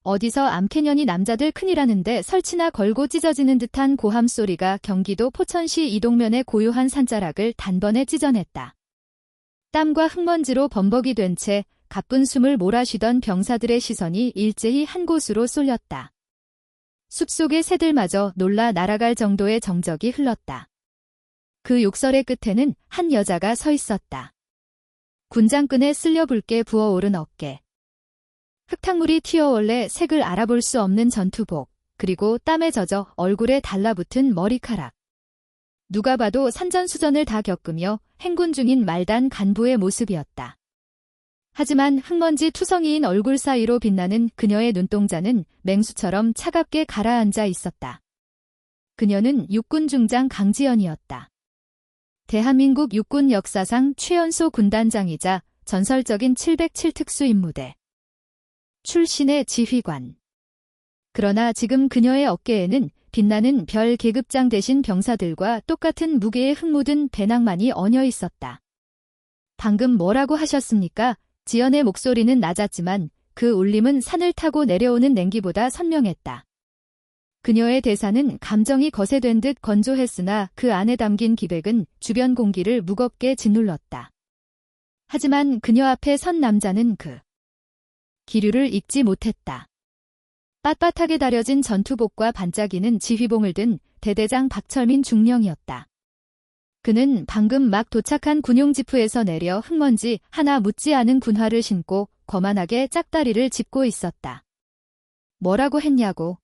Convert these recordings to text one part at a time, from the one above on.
어디서 암캐년이 남자들 큰일하는데 설치나 걸고 찢어지는 듯한 고함 소리가 경기도 포천시 이동면의 고요한 산자락을 단번에 찢어냈다. 땀과 흙먼지로 범벅이 된 채 가쁜 숨을 몰아쉬던 병사들의 시선이 일제히 한 곳으로 쏠렸다. 숲속의 새들마저 놀라 날아갈 정도의 정적이 흘렀다. 그 욕설의 끝에는 한 여자가 서 있었다. 군장끈에 쓸려 붉게 부어오른 어깨. 흙탕물이 튀어올래 색을 알아볼 수 없는 전투복, 그리고 땀에 젖어 얼굴에 달라붙은 머리카락. 누가 봐도 산전수전을 다 겪으며 행군 중인 말단 간부의 모습이었다. 하지만 흙먼지 투성이인 얼굴 사이로 빛나는 그녀의 눈동자는 맹수처럼 차갑게 가라앉아 있었다. 그녀는 육군 중장 강지연이었다. 대한민국 육군 역사상 최연소 군단장이자 전설적인 707 특수임무대 출신의 지휘관. 그러나 지금 그녀의 어깨에는 빛나는 별 계급장 대신 병사들과 똑같은 무게의 흙 묻은 배낭만이 얹어 있었다. 방금 뭐라고 하셨습니까? 지연의 목소리는 낮았지만 그 울림은 산을 타고 내려오는 냉기보다 선명했다. 그녀의 대사는 감정이 거세된 듯 건조했으나 그 안에 담긴 기백은 주변 공기를 무겁게 짓눌렀다. 하지만 그녀 앞에 선 남자는 그 기류를 읽지 못했다. 빳빳하게 다려진 전투복과 반짝이는 지휘봉을 든 대대장 박철민 중령이었다. 그는 방금 막 도착한 군용지프에서 내려 흙먼지 하나 묻지 않은 군화를 신고 거만하게 짝다리를 짚고 있었다. 뭐라고 했냐고.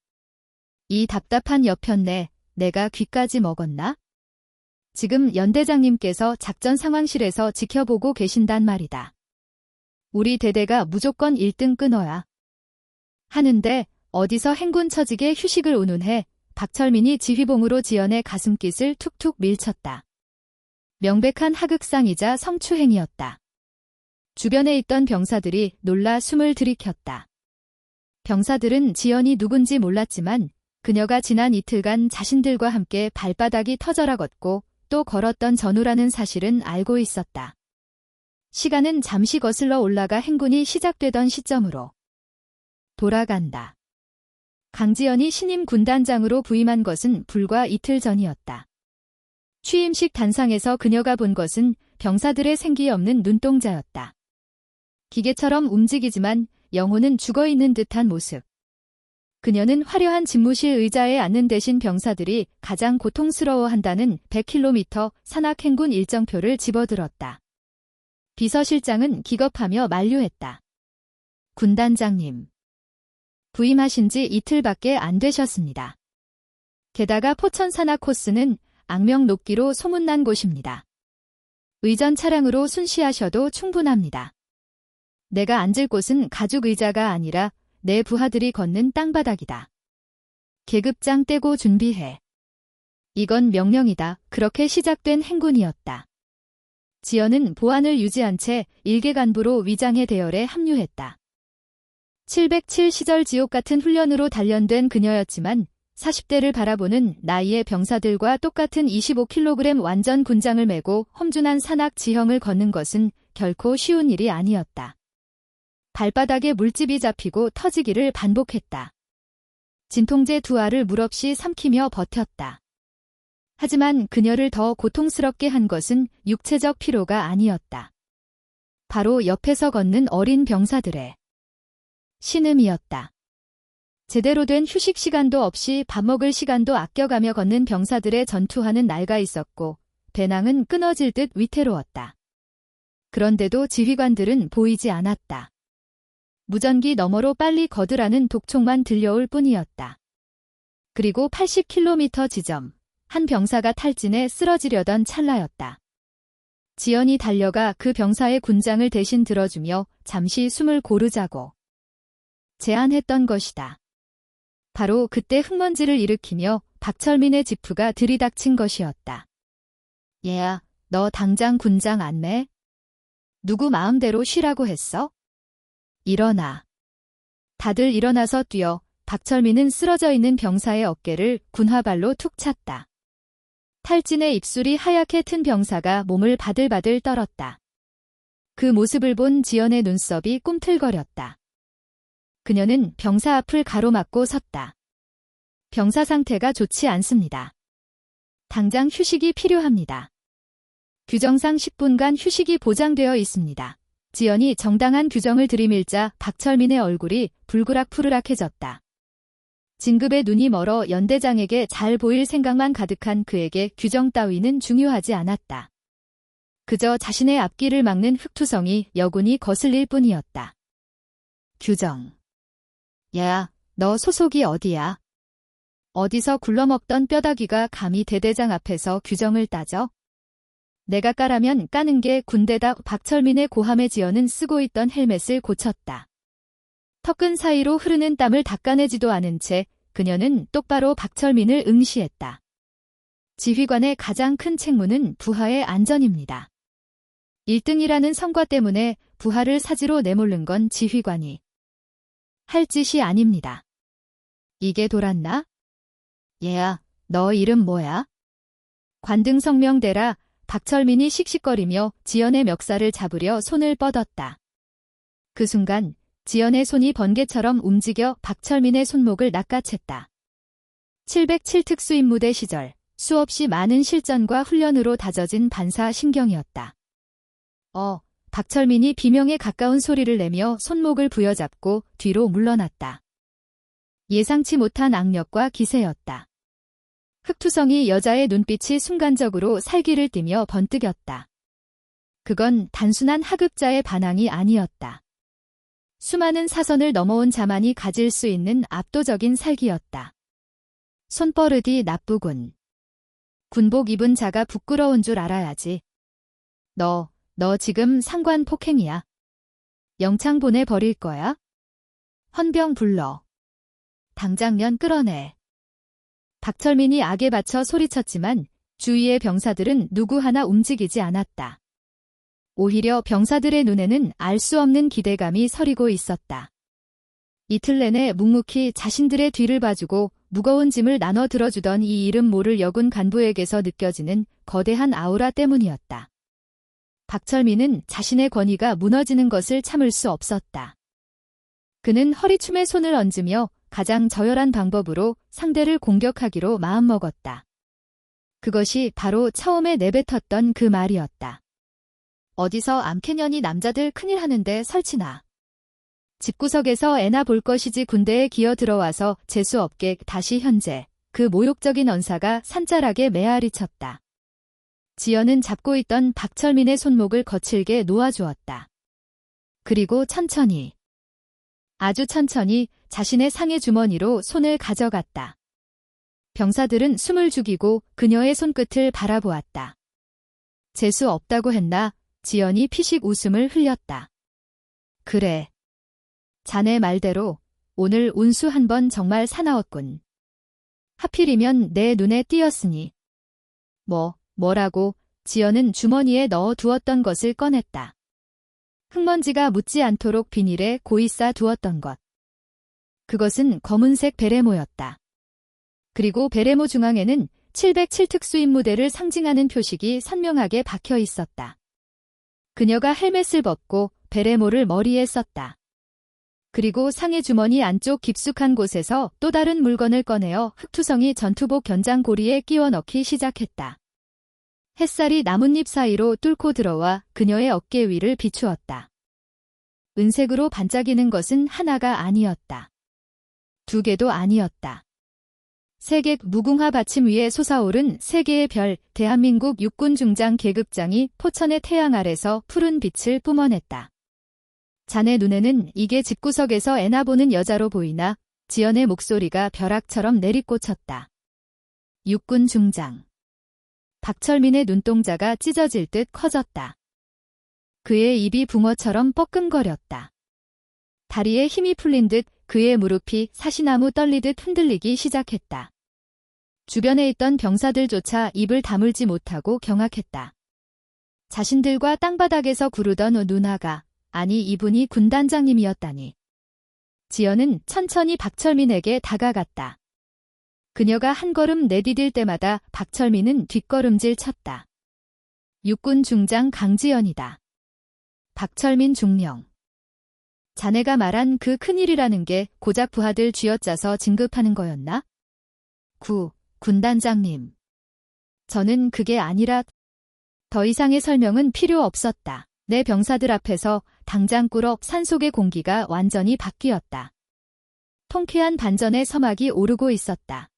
이 답답한 여편네, 내가 귀까지 먹었나? 지금 연대장님께서 작전 상황실에서 지켜보고 계신단 말이다. 우리 대대가 무조건 1등 끊어야 하는데 어디서 행군 처직에 휴식을 운운해. 박철민이 지휘봉으로 지연의 가슴깃을 툭툭 밀쳤다. 명백한 하극상이자 성추행이었다. 주변에 있던 병사들이 놀라 숨을 들이켰다. 병사들은 지연이 누군지 몰랐지만 그녀가 지난 이틀간 자신들과 함께 발바닥이 터져라 걷고 또 걸었던 전우라는 사실은 알고 있었다. 시간은 잠시 거슬러 올라가 행군이 시작되던 시점으로 돌아간다. 강지연이 신임 군단장으로 부임한 것은 불과 이틀 전이었다. 취임식 단상에서 그녀가 본 것은 병사들의 생기 없는 눈동자였다. 기계처럼 움직이지만 영혼은 죽어있는 듯한 모습. 그녀는 화려한 집무실 의자에 앉는 대신 병사들이 가장 고통스러워한다는 100km 산악행군 일정표를 집어들었다. 비서실장은 기겁하며 만류했다. 군단장님. 부임하신 지 이틀밖에 안 되셨습니다. 게다가 포천 산악 코스는 악명 높기로 소문난 곳입니다. 의전 차량으로 순시하셔도 충분합니다. 내가 앉을 곳은 가죽 의자가 아니라 내 부하들이 걷는 땅바닥이다. 계급장 떼고 준비해. 이건 명령이다. 그렇게 시작된 행군이었다. 지연은 보안을 유지한 채 일개 간부로 위장해 대열에 합류했다. 707 시절 지옥 같은 훈련으로 단련된 그녀였지만 40대를 바라보는 나이의 병사들과 똑같은 25kg 완전 군장을 메고 험준한 산악 지형을 걷는 것은 결코 쉬운 일이 아니었다. 발바닥에 물집이 잡히고 터지기를 반복했다. 진통제 2알을 물없이 삼키며 버텼다. 하지만 그녀를 더 고통스럽게 한 것은 육체적 피로가 아니었다. 바로 옆에서 걷는 어린 병사들의 신음이었다. 제대로 된 휴식 시간도 없이 밥 먹을 시간도 아껴가며 걷는 병사들의 전투하는 날가 있었고 배낭은 끊어질 듯 위태로웠다. 그런데도 지휘관들은 보이지 않았다. 무전기 너머로 빨리 거두라는 독촉만 들려올 뿐이었다. 그리고 80km 지점, 한 병사가 탈진해 쓰러지려던 찰나였다. 지연이 달려가 그 병사의 군장을 대신 들어주며 잠시 숨을 고르자고 제안했던 것이다. 바로 그때 흙먼지를 일으키며 박철민의 지프가 들이닥친 것이었다. 얘야, 너 당장 군장 안 매? 누구 마음대로 쉬라고 했어? 일어나. 다들 일어나서 뛰어 박철민은 쓰러져 있는 병사의 어깨를 군화발로 툭 찼다. 탈진의 입술이 하얗게 튼 병사가 몸을 바들바들 떨었다. 그 모습을 본 지연의 눈썹이 꿈틀거렸다. 그녀는 병사 앞을 가로막고 섰다. 병사 상태가 좋지 않습니다. 당장 휴식이 필요합니다. 규정상 10분간 휴식이 보장되어 있습니다. 지연이 정당한 규정을 들이밀자 박철민의 얼굴이 불그락푸르락해졌다. 진급의 눈이 멀어 연대장에게 잘 보일 생각만 가득한 그에게 규정 따위는 중요하지 않았다. 그저 자신의 앞길을 막는 흙투성이 여군이 거슬릴 뿐이었다. 규정. 야, 너 소속이 어디야? 어디서 굴러먹던 뼈다귀가 감히 대대장 앞에서 규정을 따져? 내가 까라면 까는 게 군대다. 박철민의 고함에 지연은 쓰고 있던 헬멧을 고쳤다. 턱근 사이로 흐르는 땀을 닦아내지도 않은 채 그녀는 똑바로 박철민을 응시했다. 지휘관의 가장 큰 책무는 부하의 안전입니다. 1등이라는 성과 때문에 부하를 사지로 내몰는 건 지휘관이 할 짓이 아닙니다. 이게 돌았나? 얘야, 너 이름 뭐야? 관등 성명대라. 박철민이 씩씩거리며 지연의 멱살을 잡으려 손을 뻗었다. 그 순간 지연의 손이 번개처럼 움직여 박철민의 손목을 낚아챘다. 707 특수임무대 시절 수없이 많은 실전과 훈련으로 다져진 반사 신경이었다. 박철민이 비명에 가까운 소리를 내며 손목을 부여잡고 뒤로 물러났다. 예상치 못한 악력과 기세였다. 흑투성이 여자의 눈빛이 순간적으로 살기를 띠며 번뜩였다. 그건 단순한 하급자의 반항이 아니었다. 수많은 사선을 넘어온 자만이 가질 수 있는 압도적인 살기였다. 손버릇이 나쁘군. 군복 입은 자가 부끄러운 줄 알아야지. 너 지금 상관 폭행이야. 영창 보내버릴 거야? 헌병 불러. 당장 면 끌어내. 박철민이 악에 받쳐 소리쳤지만 주위의 병사들은 누구 하나 움직이지 않았다. 오히려 병사들의 눈에는 알 수 없는 기대감이 서리고 있었다. 이틀 내내 묵묵히 자신들의 뒤를 봐주고 무거운 짐을 나눠 들어주던 이 이름 모를 여군 간부에게서 느껴지는 거대한 아우라 때문이었다. 박철민은 자신의 권위가 무너지는 것을 참을 수 없었다. 그는 허리춤에 손을 얹으며 가장 저열한 방법으로 상대를 공격하기로 마음먹었다. 그것이 바로 처음에 내뱉었던 그 말이었다. 어디서 암캐년이 남자들 큰일 하는데 설치나. 집구석에서 애나 볼 것이지. 군대에 기어 들어와서 재수없게 다시 현재 그 모욕적인 언사가 산자락에 메아리쳤다. 지연은 잡고 있던 박철민의 손목을 거칠게 놓아주었다. 그리고 천천히, 아주 천천히 자신의 상의 주머니로 손을 가져갔다. 병사들은 숨을 죽이고 그녀의 손끝을 바라보았다. 재수 없다고 했나? 지연이 피식 웃음을 흘렸다. 그래. 자네 말대로 오늘 운수 한 번 정말 사나웠군. 하필이면 내 눈에 띄었으니. 뭐라고? 지연은 주머니에 넣어 두었던 것을 꺼냈다. 흙먼지가 묻지 않도록 비닐에 고이 싸 두었던 것. 그것은 검은색 베레모였다. 그리고 베레모 중앙에는 707 특수임무대를 상징하는 표식이 선명하게 박혀 있었다. 그녀가 헬멧을 벗고 베레모를 머리에 썼다. 그리고 상의 주머니 안쪽 깊숙한 곳에서 또 다른 물건을 꺼내어 흑투성이 전투복 견장 고리에 끼워 넣기 시작했다. 햇살이 나뭇잎 사이로 뚫고 들어와 그녀의 어깨 위를 비추었다. 은색으로 반짝이는 것은 하나가 아니었다. 두 개도 아니었다. 세 개 무궁화 받침 위에 솟아오른 세 개의 별, 대한민국 육군 중장 계급장이 포천의 태양 아래서 푸른 빛을 뿜어냈다. 자네 눈에는 이게 집구석에서 애나 보는 여자로 보이나? 지연의 목소리가 벼락처럼 내리꽂혔다. 육군 중장. 박철민의 눈동자가 찢어질 듯 커졌다. 그의 입이 붕어처럼 뻐끔거렸다. 다리에 힘이 풀린 듯 그의 무릎이 사시나무 떨리듯 흔들리기 시작했다. 주변에 있던 병사들조차 입을 다물지 못하고 경악했다. 자신들과 땅바닥에서 구르던 누나가, 아니 이분이 군단장님이었다니. 지연은 천천히 박철민에게 다가갔다. 그녀가 한 걸음 내디딜 때마다 박철민은 뒷걸음질 쳤다. 육군 중장 강지연이다. 박철민 중령. 자네가 말한 그 큰일이라는 게 고작 부하들 쥐어짜서 진급하는 거였나? 군단장님. 저는 그게 아니라 더 이상의 설명은 필요 없었다. 내 병사들 앞에서 당장 꿀어 산속의 공기가 완전히 바뀌었다. 통쾌한 반전의 서막이 오르고 있었다.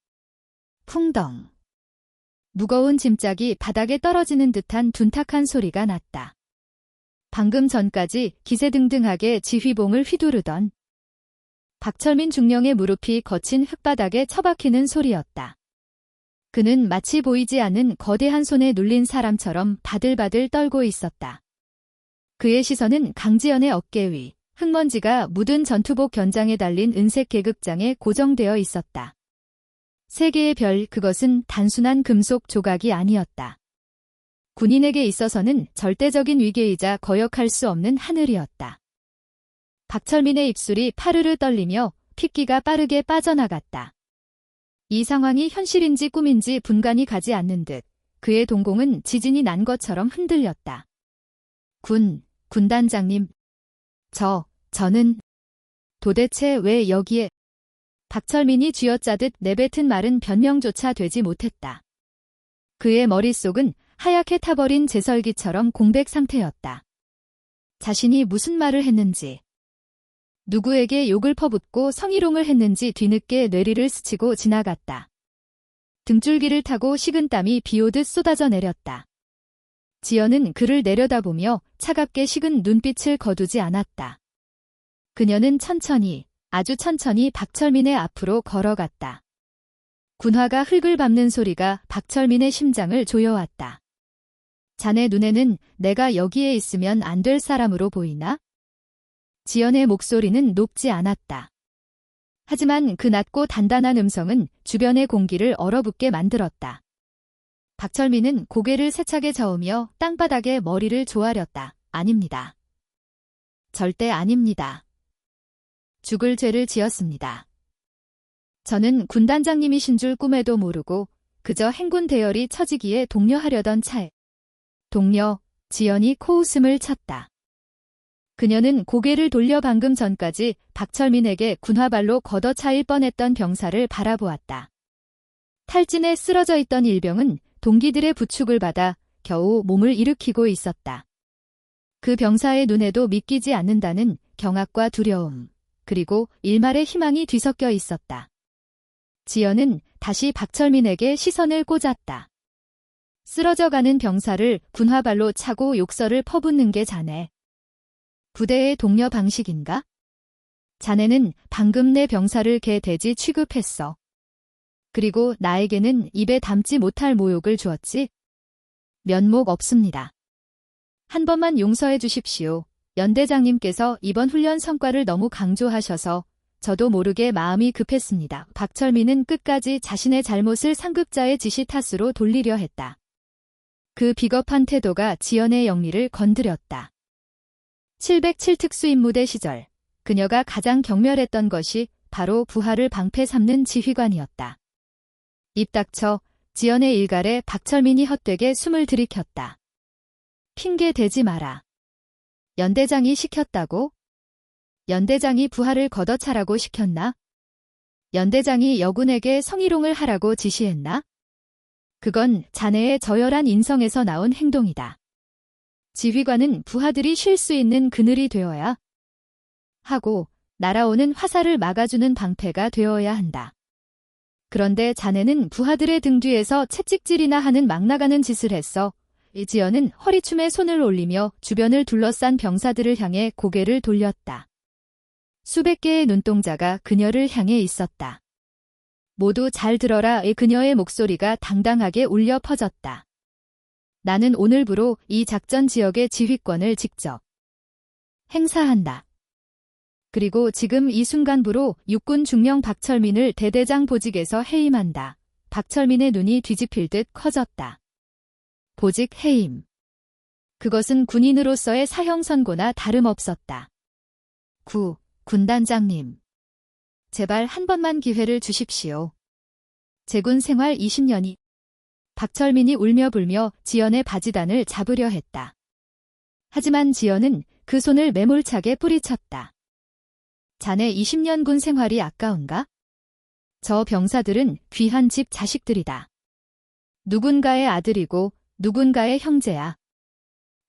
풍덩. 무거운 짐짝이 바닥에 떨어지는 듯한 둔탁한 소리가 났다. 방금 전까지 기세등등하게 지휘봉을 휘두르던 박철민 중령의 무릎이 거친 흙바닥에 처박히는 소리였다. 그는 마치 보이지 않는 거대한 손에 눌린 사람처럼 바들바들 떨고 있었다. 그의 시선은 강지연의 어깨 위, 흙먼지가 묻은 전투복 견장에 달린 은색 계급장에 고정되어 있었다. 세 개의 별, 그것은 단순한 금속 조각이 아니었다. 군인에게 있어서는 절대적인 위계이자 거역할 수 없는 하늘이었다. 박철민의 입술이 파르르 떨리며 핏기가 빠르게 빠져나갔다. 이 상황이 현실인지 꿈인지 분간이 가지 않는 듯 그의 동공은 지진이 난 것처럼 흔들렸다. 군단장님. 저는 도대체 왜 여기에... 박철민이 쥐어짜듯 내뱉은 말은 변명조차 되지 못했다. 그의 머릿속은 하얗게 타버린 제설기처럼 공백 상태였다. 자신이 무슨 말을 했는지, 누구에게 욕을 퍼붓고 성희롱을 했는지 뒤늦게 뇌리를 스치고 지나갔다. 등줄기를 타고 식은땀이 비오듯 쏟아져 내렸다. 지연은 그를 내려다보며 차갑게 식은 눈빛을 거두지 않았다. 그녀는 천천히, 아주 천천히 박철민의 앞으로 걸어갔다. 군화가 흙을 밟는 소리가 박철민의 심장을 조여왔다. 자네 눈에는 내가 여기에 있으면 안 될 사람으로 보이나? 지연의 목소리는 높지 않았다. 하지만 그 낮고 단단한 음성은 주변의 공기를 얼어붙게 만들었다. 박철민은 고개를 세차게 저으며 땅바닥에 머리를 조아렸다. 아닙니다. 절대 아닙니다. 죽을 죄를 지었습니다. 저는 군단장님이신 줄 꿈에도 모르고 그저 행군 대열이 처지기에 독려하려던 차에. 동료, 지연이 코웃음을 쳤다. 그녀는 고개를 돌려 방금 전까지 박철민에게 군화발로 걷어차일 뻔했던 병사를 바라보았다. 탈진에 쓰러져 있던 일병은 동기들의 부축을 받아 겨우 몸을 일으키고 있었다. 그 병사의 눈에도 믿기지 않는다는 경악과 두려움, 그리고 일말의 희망이 뒤섞여 있었다. 지연은 다시 박철민에게 시선을 꽂았다. 쓰러져가는 병사를 군화발로 차고 욕설을 퍼붓는 게 자네 부대의 동료 방식인가? 자네는 방금 내 병사를 개 돼지 취급했어. 그리고 나에게는 입에 담지 못할 모욕을 주었지? 면목 없습니다. 한 번만 용서해 주십시오. 연대장님께서 이번 훈련 성과를 너무 강조하셔서 저도 모르게 마음이 급했습니다. 박철민은 끝까지 자신의 잘못을 상급자의 지시 탓으로 돌리려 했다. 그 비겁한 태도가 지연의 영리를 건드렸다. 707 특수임무대 시절 그녀가 가장 경멸했던 것이 바로 부하를 방패 삼는 지휘관이었다. 입 닥쳐 지연의 일갈에 박철민이 헛되게 숨을 들이켰다. 핑계 대지 마라. 연대장이 시켰다고? 연대장이 부하를 걷어차라고 시켰나? 연대장이 여군에게 성희롱을 하라고 지시했나? 그건 자네의 저열한 인성에서 나온 행동이다. 지휘관은 부하들이 쉴 수 있는 그늘이 되어야 하고 날아오는 화살을 막아주는 방패가 되어야 한다. 그런데 자네는 부하들의 등 뒤에서 채찍질이나 하는 막 나가는 짓을 했어. 이지연은 허리춤에 손을 올리며 주변을 둘러싼 병사들을 향해 고개를 돌렸다. 수백 개의 눈동자가 그녀를 향해 있었다. 모두 잘 들어라. 그녀의 목소리가 당당하게 울려 퍼졌다. 나는 오늘부로 이 작전 지역의 지휘권을 직접 행사한다. 그리고 지금 이 순간부로 육군 중령 박철민을 대대장 보직에서 해임한다. 박철민의 눈이 뒤집힐 듯 커졌다. 보직 해임. 그것은 군인으로서의 사형 선고나 다름없었다. 군단장님. 제발 한 번만 기회를 주십시오. 제군 생활 20년이. 박철민이 울며 불며 지연의 바지단을 잡으려 했다. 하지만 지연은 그 손을 매몰차게 뿌리쳤다. 자네 20년 군 생활이 아까운가? 저 병사들은 귀한 집 자식들이다. 누군가의 아들이고 누군가의 형제야.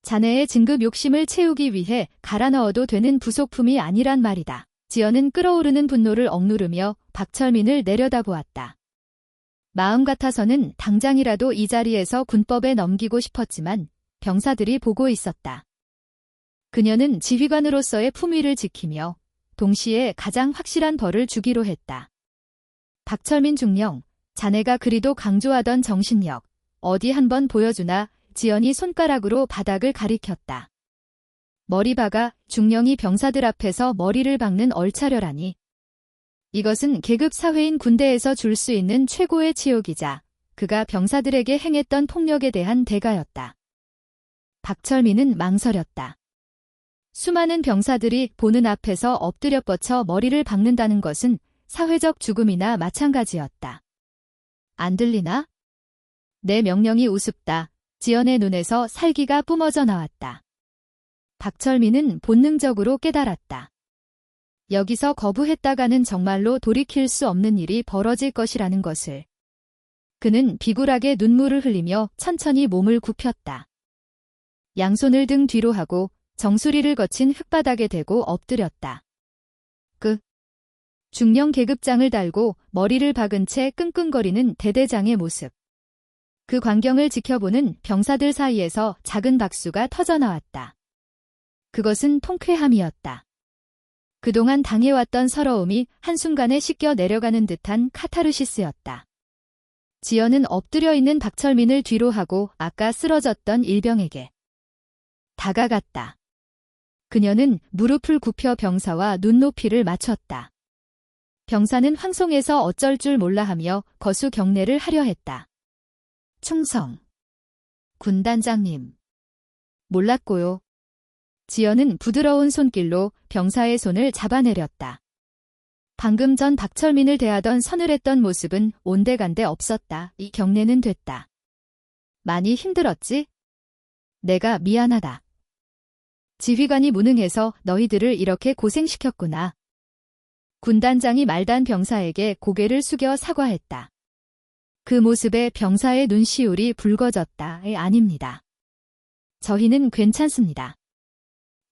자네의 진급 욕심을 채우기 위해 갈아 넣어도 되는 부속품이 아니란 말이다. 지연은 끓어오르는 분노를 억누르며 박철민을 내려다보았다. 마음 같아서는 당장이라도 이 자리에서 군법에 넘기고 싶었지만 병사들이 보고 있었다. 그녀는 지휘관으로서의 품위를 지키며 동시에 가장 확실한 벌을 주기로 했다. 박철민 중령, 자네가 그리도 강조하던 정신력, 어디 한번 보여주나. 지연이 손가락으로 바닥을 가리켰다. 머리 박아 중령이 병사들 앞에서 머리를 박는 얼차려라니. 이것은 계급 사회인 군대에서 줄 수 있는 최고의 치욕이자 그가 병사들에게 행했던 폭력에 대한 대가였다. 박철민은 망설였다. 수많은 병사들이 보는 앞에서 엎드려 뻗쳐 머리를 박는다는 것은 사회적 죽음이나 마찬가지였다. 안 들리나? 내 명령이 우습다. 지연의 눈에서 살기가 뿜어져 나왔다. 박철민은 본능적으로 깨달았다. 여기서 거부했다가는 정말로 돌이킬 수 없는 일이 벌어질 것이라는 것을. 그는 비굴하게 눈물을 흘리며 천천히 몸을 굽혔다. 양손을 등 뒤로 하고 정수리를 거친 흙바닥에 대고 엎드렸다. 중령 계급장을 달고 머리를 박은 채 끙끙거리는 대대장의 모습. 그 광경을 지켜보는 병사들 사이에서 작은 박수가 터져나왔다. 그것은 통쾌함이었다. 그동안 당해왔던 서러움이 한순간에 씻겨 내려가는 듯한 카타르시스였다. 지연은 엎드려 있는 박철민을 뒤로 하고 아까 쓰러졌던 일병에게 다가갔다. 그녀는 무릎을 굽혀 병사와 눈높이를 맞췄다. 병사는 황송해서 어쩔 줄 몰라 하며 거수 경례를 하려 했다. 충성. 군단장님. 몰랐고요. 지연은 부드러운 손길로 병사의 손을 잡아내렸다. 방금 전 박철민을 대하던 서늘했던 모습은 온데간데 없었다. 이 경례는 됐다. 많이 힘들었지? 내가 미안하다. 지휘관이 무능해서 너희들을 이렇게 고생시켰구나. 군단장이 말단 병사에게 고개를 숙여 사과했다. 그 모습에 병사의 눈시울이 붉어졌다. 아닙니다. 저희는 괜찮습니다.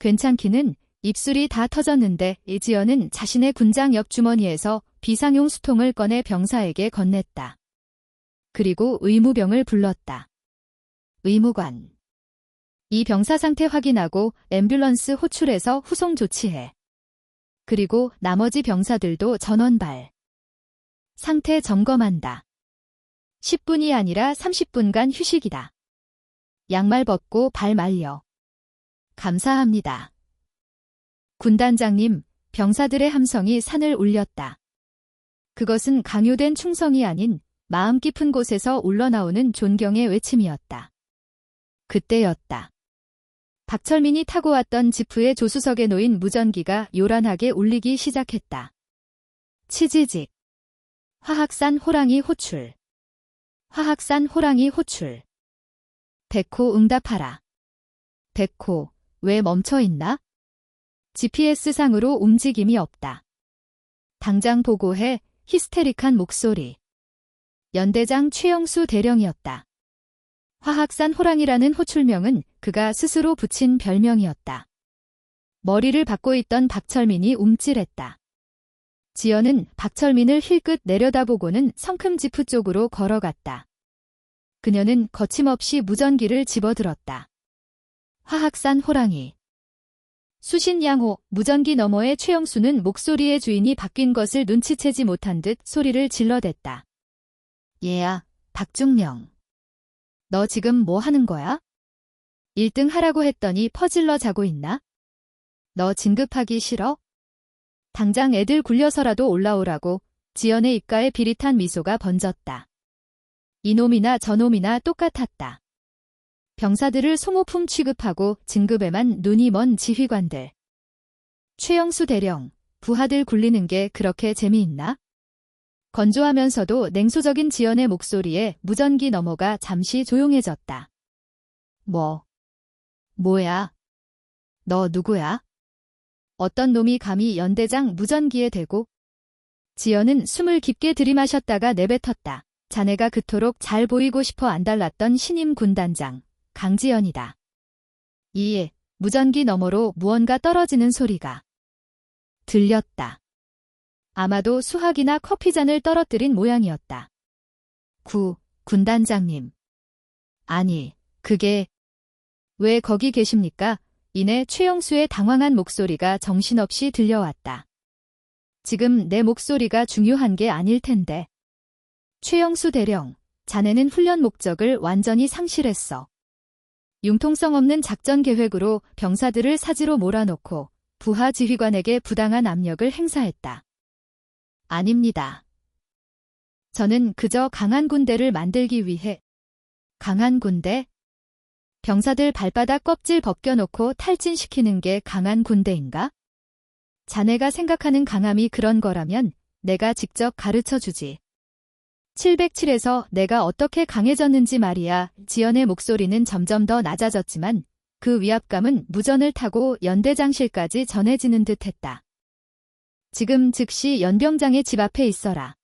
괜찮기는 입술이 다 터졌는데 지연은 자신의 군장 옆 주머니에서 비상용 수통을 꺼내 병사에게 건넸다. 그리고 의무병을 불렀다. 의무관. 이 병사 상태 확인하고 앰뷸런스 호출해서 후송 조치해. 그리고 나머지 병사들도 전원발. 상태 점검한다. 10분이 아니라 30분간 휴식이다. 양말 벗고 발 말려. 감사합니다. 군단장님, 병사들의 함성이 산을 울렸다. 그것은 강요된 충성이 아닌 마음 깊은 곳에서 울러나오는 존경의 외침이었다. 그때였다. 박철민이 타고 왔던 지프의 조수석에 놓인 무전기가 요란하게 울리기 시작했다. 치지직. 화학산 호랑이 호출. 화학산 호랑이 호출. 백호 응답하라. 백호, 왜 멈춰있나? GPS상으로 움직임이 없다. 당장 보고해. 히스테릭한 목소리. 연대장 최영수 대령이었다. 화학산 호랑이라는 호출명은 그가 스스로 붙인 별명이었다. 머리를 박고 있던 박철민이 움찔했다. 지연은 박철민을 힐끗 내려다보고는 성큼 지프 쪽으로 걸어갔다. 그녀는 거침없이 무전기를 집어들었다. 화학산 호랑이. 수신양호. 무전기 너머의 최영수는 목소리의 주인이 바뀐 것을 눈치채지 못한 듯 소리를 질러댔다. 얘야, 박중령. 너 지금 뭐 하는 거야? 1등 하라고 했더니 퍼질러 자고 있나? 너 진급하기 싫어? 당장 애들 굴려서라도 올라오라고. 지연의 입가에 비릿한 미소가 번졌다. 이놈이나 저놈이나 똑같았다. 병사들을 소모품 취급하고 진급에만 눈이 먼 지휘관들. 최영수 대령, 부하들 굴리는 게 그렇게 재미있나? 건조하면서도 냉소적인 지연의 목소리에 무전기 너머가 잠시 조용해졌다. 뭐야? 너 누구야? 어떤 놈이 감히 연대장 무전기에 대고. 지연은 숨을 깊게 들이마셨다가 내뱉었다. 자네가 그토록 잘 보이고 싶어 안달났던 신임 군단장, 강지연이다. 이에 무전기 너머로 무언가 떨어지는 소리가 들렸다. 아마도 수학이나 커피잔을 떨어뜨린 모양이었다. 군단장님. 아니, 그게... 왜 거기 계십니까? 이내 최영수의 당황한 목소리가 정신없이 들려왔다. 지금 내 목소리가 중요한 게 아닐 텐데. 최영수 대령, 자네는 훈련 목적을 완전히 상실했어. 융통성 없는 작전 계획으로 병사들을 사지로 몰아놓고 부하 지휘관에게 부당한 압력을 행사했다. 아닙니다. 저는 그저 강한 군대를 만들기 위해. 강한 군대? 병사들 발바닥 껍질 벗겨놓고 탈진시키는 게 강한 군대인가? 자네가 생각하는 강함이 그런 거라면 내가 직접 가르쳐주지. 707에서 내가 어떻게 강해졌는지 말이야. 지연의 목소리는 점점 더 낮아졌지만 그 위압감은 무전을 타고 연대장실까지 전해지는 듯했다. 지금 즉시 연병장의 집 앞에 있어라.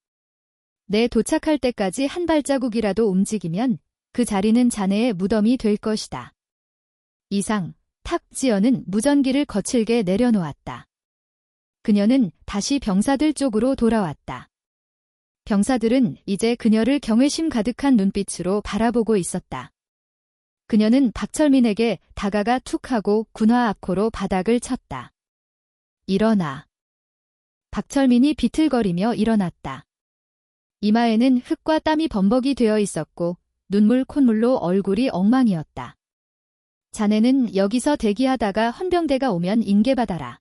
내 도착할 때까지 한 발자국이라도 움직이면 그 자리는 자네의 무덤이 될 것이다. 이상, 탁. 지연은 무전기를 거칠게 내려놓았다. 그녀는 다시 병사들 쪽으로 돌아왔다. 병사들은 이제 그녀를 경외심 가득한 눈빛으로 바라보고 있었다. 그녀는 박철민에게 다가가 툭 하고 군화 앞코로 바닥을 쳤다. 일어나. 박철민이 비틀거리며 일어났다. 이마에는 흙과 땀이 범벅이 되어 있었고 눈물 콧물로 얼굴이 엉망이었다. 자네는 여기서 대기하다가 헌병대가 오면 인계받아라.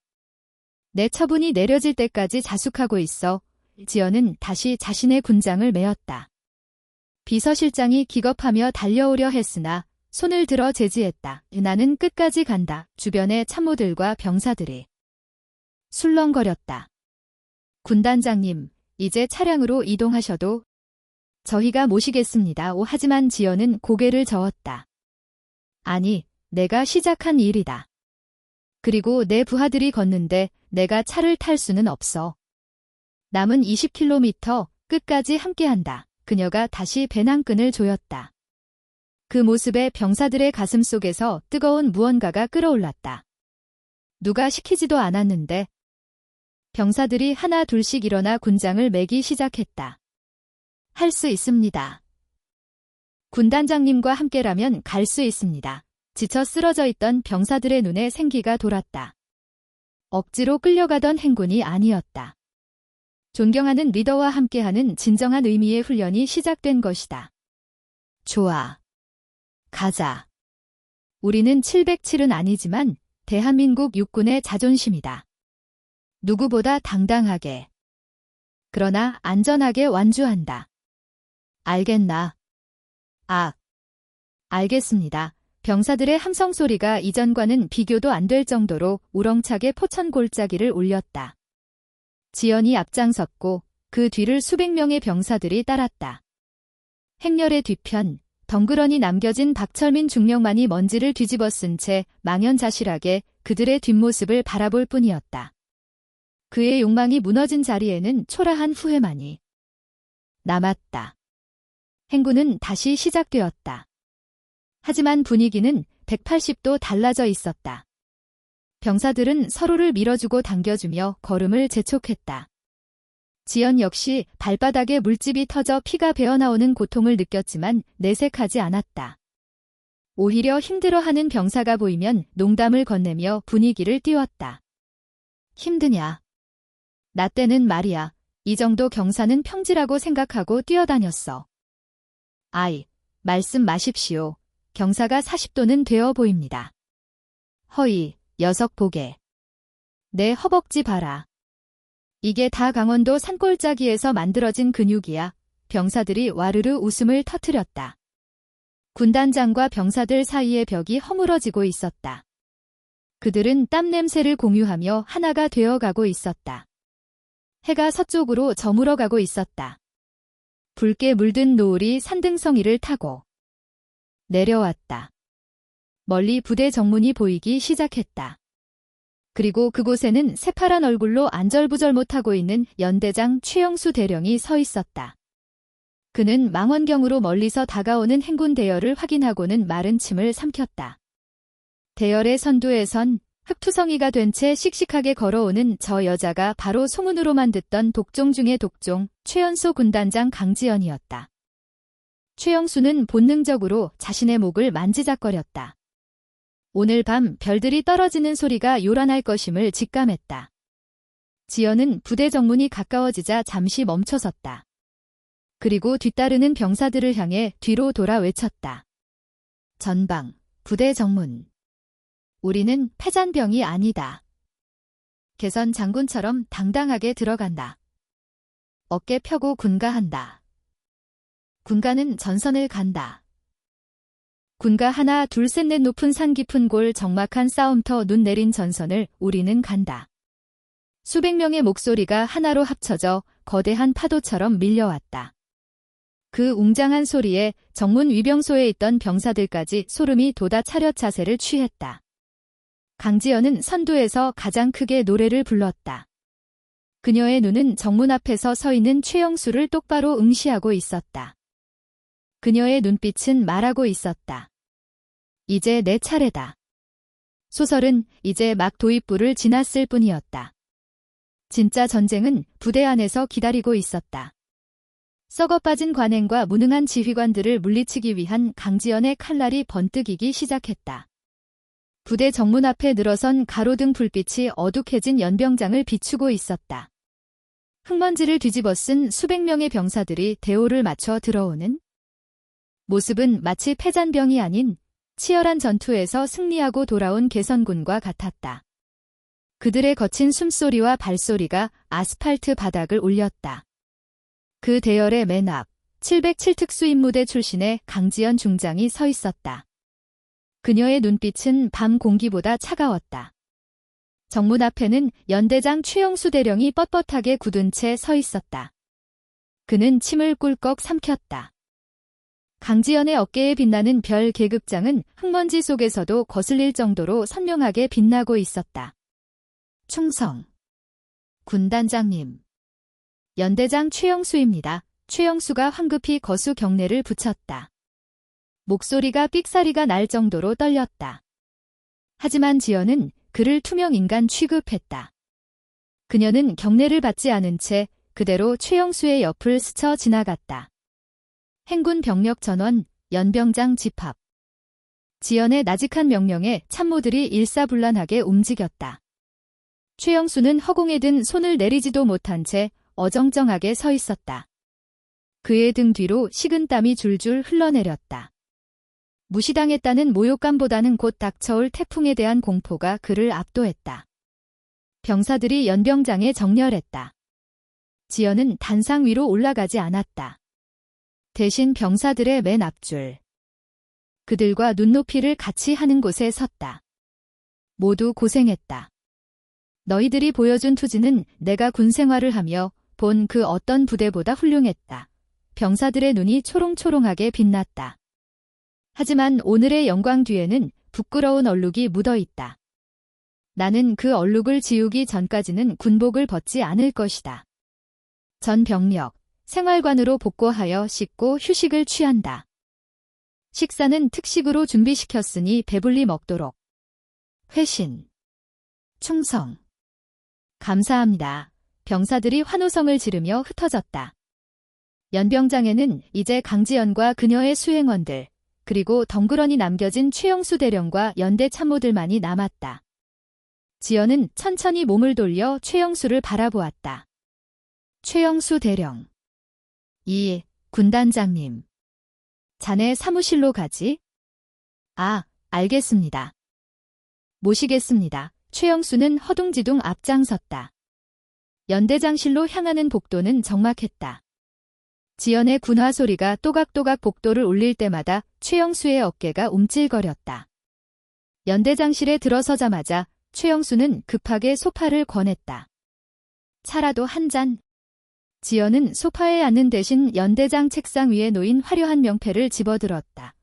내 처분이 내려질 때까지 자숙하고 있어. 지연은 다시 자신의 군장을 메었다. 비서실장이 기겁하며 달려오려 했으나 손을 들어 제지했다. 나는 끝까지 간다. 주변의 참모들과 병사들이 술렁거렸다. 군단장님, 이제 차량으로 이동하셔도 저희가 모시겠습니다. 하지만 지연은 고개를 저었다. 아니, 내가 시작한 일이다. 그리고 내 부하들이 걷는데 내가 차를 탈 수는 없어. 남은 20km 끝까지 함께한다. 그녀가 다시 배낭끈을 조였다. 그 모습에 병사들의 가슴 속에서 뜨거운 무언가가 끓어올랐다. 누가 시키지도 않았는데. 병사들이 하나 둘씩 일어나 군장을 매기 시작했다. 할 수 있습니다. 군단장님과 함께라면 갈 수 있습니다. 지쳐 쓰러져 있던 병사들의 눈에 생기가 돌았다. 억지로 끌려가던 행군이 아니었다. 존경하는 리더와 함께하는 진정한 의미의 훈련이 시작된 것이다. 좋아. 가자. 우리는 707은 아니지만 대한민국 육군의 자존심이다. 누구보다 당당하게. 그러나 안전하게 완주한다. 알겠나? 알겠습니다. 병사들의 함성 소리가 이전과는 비교도 안 될 정도로 우렁차게 포천 골짜기를 울렸다. 지연이 앞장섰고 그 뒤를 수백 명의 병사들이 따랐다. 행렬의 뒤편, 덩그러니 남겨진 박철민 중령만이 먼지를 뒤집어 쓴 채 망연자실하게 그들의 뒷모습을 바라볼 뿐이었다. 그의 욕망이 무너진 자리에는 초라한 후회만이 남았다. 행군은 다시 시작되었다. 하지만 분위기는 180도 달라져 있었다. 병사들은 서로를 밀어주고 당겨주며 걸음을 재촉했다. 지연 역시 발바닥에 물집이 터져 피가 배어나오는 고통을 느꼈지만 내색하지 않았다. 오히려 힘들어하는 병사가 보이면 농담을 건네며 분위기를 띄웠다. 힘드냐? 나 때는 말이야. 이 정도 경사는 평지라고 생각하고 뛰어다녔어. 말씀 마십시오. 경사가 40도는 되어 보입니다. 허이, 녀석 보게. 내 허벅지 봐라. 이게 다 강원도 산골짜기에서 만들어진 근육이야. 병사들이 와르르 웃음을 터뜨렸다. 군단장과 병사들 사이의 벽이 허물어지고 있었다. 그들은 땀 냄새를 공유하며 하나가 되어가고 있었다. 해가 서쪽으로 저물어가고 있었다. 붉게 물든 노을이 산등성이를 타고 내려왔다. 멀리 부대 정문이 보이기 시작했다. 그리고 그곳에는 새파란 얼굴로 안절부절 못하고 있는 연대장 최영수 대령이 서 있었다. 그는 망원경으로 멀리서 다가오는 행군 대열을 확인하고는 마른 침을 삼켰다. 대열의 선두에 선 흑투성이가 된 채 씩씩하게 걸어오는 저 여자가 바로 소문으로만 듣던 독종 중의 독종, 최연소 군단장 강지연이었다. 최영수는 본능적으로 자신의 목을 만지작거렸다. 오늘 밤 별들이 떨어지는 소리가 요란할 것임을 직감했다. 지연은 부대 정문이 가까워지자 잠시 멈춰섰다. 그리고 뒤따르는 병사들을 향해 뒤로 돌아 외쳤다. 전방, 부대 정문. 우리는 패잔병이 아니다. 개선 장군처럼 당당하게 들어간다. 어깨 펴고 군가한다. 군가는 전선을 간다. 군가 하나 둘 셋 넷 높은 산 깊은 골 적막한 싸움터 눈 내린 전선을 우리는 간다. 수백 명의 목소리가 하나로 합쳐져 거대한 파도처럼 밀려왔다. 그 웅장한 소리에 정문 위병소에 있던 병사들까지 소름이 돋아 차렷 자세를 취했다. 강지연은 선두에서 가장 크게 노래를 불렀다. 그녀의 눈은 정문 앞에서 서 있는 최영수를 똑바로 응시하고 있었다. 그녀의 눈빛은 말하고 있었다. 이제 내 차례다. 소설은 이제 막 도입부를 지났을 뿐이었다. 진짜 전쟁은 부대 안에서 기다리고 있었다. 썩어빠진 관행과 무능한 지휘관들을 물리치기 위한 강지연의 칼날이 번뜩이기 시작했다. 부대 정문 앞에 늘어선 가로등 불빛이 어둑해진 연병장을 비추고 있었다. 흙먼지를 뒤집어 쓴 수백 명의 병사들이 대오를 맞춰 들어오는 모습은 마치 패잔병이 아닌 치열한 전투에서 승리하고 돌아온 개선군과 같았다. 그들의 거친 숨소리와 발소리가 아스팔트 바닥을 울렸다. 그 대열의 맨 앞, 707특수임무대 출신의 강지연 중장이 서 있었다. 그녀의 눈빛은 밤 공기보다 차가웠다. 정문 앞에는 연대장 최영수 대령이 뻣뻣하게 굳은 채 서 있었다. 그는 침을 꿀꺽 삼켰다. 강지연의 어깨에 빛나는 별 계급장은 흙먼지 속에서도 거슬릴 정도로 선명하게 빛나고 있었다. 충성. 군단장님. 연대장 최영수입니다. 최영수가 황급히 거수 경례를 붙였다. 목소리가 삑사리가 날 정도로 떨렸다. 하지만 지연은 그를 투명인간 취급했다. 그녀는 경례를 받지 않은 채 그대로 최영수의 옆을 스쳐 지나갔다. 행군 병력 전원, 연병장 집합. 지연의 나직한 명령에 참모들이 일사불란하게 움직였다. 최영수는 허공에 든 손을 내리지도 못한 채 어정쩡하게 서 있었다. 그의 등 뒤로 식은땀이 줄줄 흘러내렸다. 무시당했다는 모욕감보다는 곧 닥쳐올 태풍에 대한 공포가 그를 압도했다. 병사들이 연병장에 정렬했다. 지연은 단상 위로 올라가지 않았다. 대신 병사들의 맨 앞줄. 그들과 눈높이를 같이 하는 곳에 섰다. 모두 고생했다. 너희들이 보여준 투지는 내가 군 생활을 하며 본 그 어떤 부대보다 훌륭했다. 병사들의 눈이 초롱초롱하게 빛났다. 하지만 오늘의 영광 뒤에는 부끄러운 얼룩이 묻어있다. 나는 그 얼룩을 지우기 전까지는 군복을 벗지 않을 것이다. 전 병력, 생활관으로 복구하여 씻고 휴식을 취한다. 식사는 특식으로 준비시켰으니 배불리 먹도록. 회신. 충성. 감사합니다. 병사들이 환호성을 지르며 흩어졌다. 연병장에는 이제 강지연과 그녀의 수행원들, 그리고 덩그러니 남겨진 최영수 대령과 연대 참모들만이 남았다. 지연은 천천히 몸을 돌려 최영수를 바라보았다. 최영수 대령. 군단장님. 자네 사무실로 가지? 아, 알겠습니다. 모시겠습니다. 최영수는 허둥지둥 앞장섰다. 연대장실로 향하는 복도는 적막했다. 지연의 군화 소리가 또각또각 복도를 울릴 때마다 최영수의 어깨가 움찔거렸다. 연대장실에 들어서자마자 최영수는 급하게 소파를 권했다. 차라도 한 잔. 지연은 소파에 앉는 대신 연대장 책상 위에 놓인 화려한 명패를 집어들었다.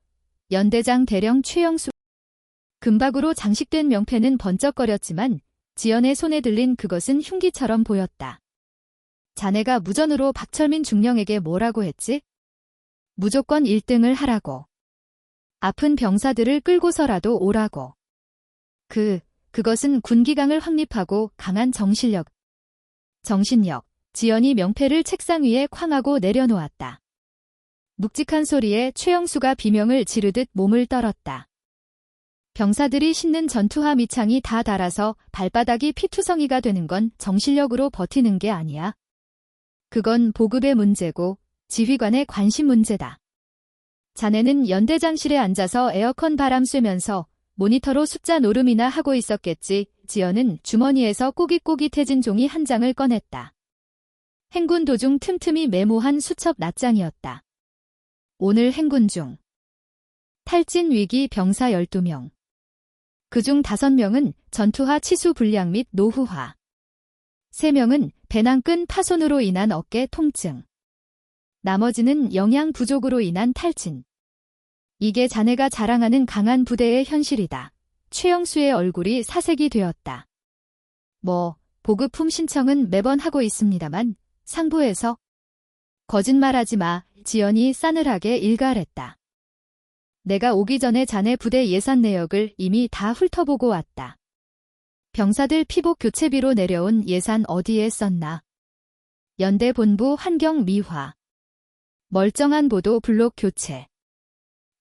연대장 대령 최영수. 금박으로 장식된 명패는 번쩍거렸지만 지연의 손에 들린 그것은 흉기처럼 보였다. 자네가 무전으로 박철민 중령에게 뭐라고 했지? 무조건 1등을 하라고. 아픈 병사들을 끌고서라도 오라고. 그것은 군기강을 확립하고 강한 정신력. 지연이 명패를 책상 위에 쾅 하고 내려놓았다. 묵직한 소리에 최영수가 비명을 지르듯 몸을 떨었다. 병사들이 신는 전투화 밑창이 다 닳아서 발바닥이 피투성이가 되는 건 정신력으로 버티는 게 아니야. 그건 보급의 문제고 지휘관의 관심 문제다. 자네는 연대장실에 앉아서 에어컨 바람 쐬면서 모니터로 숫자 노름이나 하고 있었겠지. 지연은 주머니에서 꼬깃꼬깃해진 종이 한 장을 꺼냈다. 행군 도중 틈틈이 메모한 수첩 낱장이었다. 오늘 행군 중 탈진 위기 병사 12명. 그중 5명은 전투화 치수 불량 및 노후화. 3명은 배낭끈 파손으로 인한 어깨 통증. 나머지는 영양 부족으로 인한 탈진. 이게 자네가 자랑하는 강한 부대의 현실이다. 최영수의 얼굴이 사색이 되었다. 보급품 신청은 매번 하고 있습니다만 상부에서. 거짓말하지 마. 지연이 싸늘하게 일갈했다. 내가 오기 전에 자네 부대 예산 내역을 이미 다 훑어보고 왔다. 병사들 피복 교체비로 내려온 예산 어디에 썼나? 연대 본부 환경 미화. 멀쩡한 보도 블록 교체.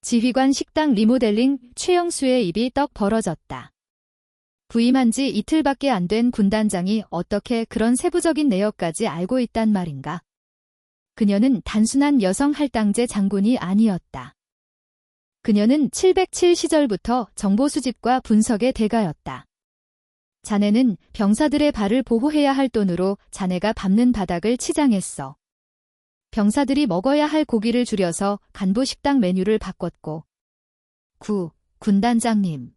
지휘관 식당 리모델링. 최영수의 입이 떡 벌어졌다. 부임한 지 이틀밖에 안 된 군단장이 어떻게 그런 세부적인 내역까지 알고 있단 말인가? 그녀는 단순한 여성 할당제 장군이 아니었다. 그녀는 707 시절부터 정보 수집과 분석의 대가였다. 자네는 병사들의 발을 보호해야 할 돈으로 자네가 밟는 바닥을 치장했어. 병사들이 먹어야 할 고기를 줄여서 간부 식당 메뉴를 바꿨고. 군단장님.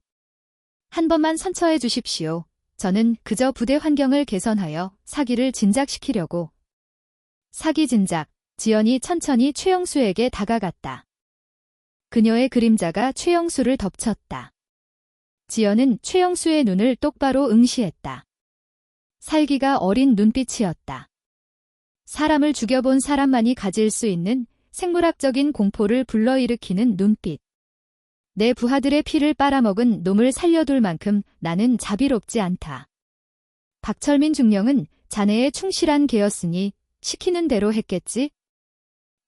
한 번만 선처해 주십시오. 저는 그저 부대 환경을 개선하여 사기를 진작시키려고. 사기 진작. 지연이 천천히 최영수에게 다가갔다. 그녀의 그림자가 최영수를 덮쳤다. 지연은 최영수의 눈을 똑바로 응시했다. 살기가 어린 눈빛이었다. 사람을 죽여본 사람만이 가질 수 있는 생물학적인 공포를 불러일으키는 눈빛. 내 부하들의 피를 빨아먹은 놈을 살려둘 만큼 나는 자비롭지 않다. 박철민 중령은 자네의 충실한 개였으니 시키는 대로 했겠지?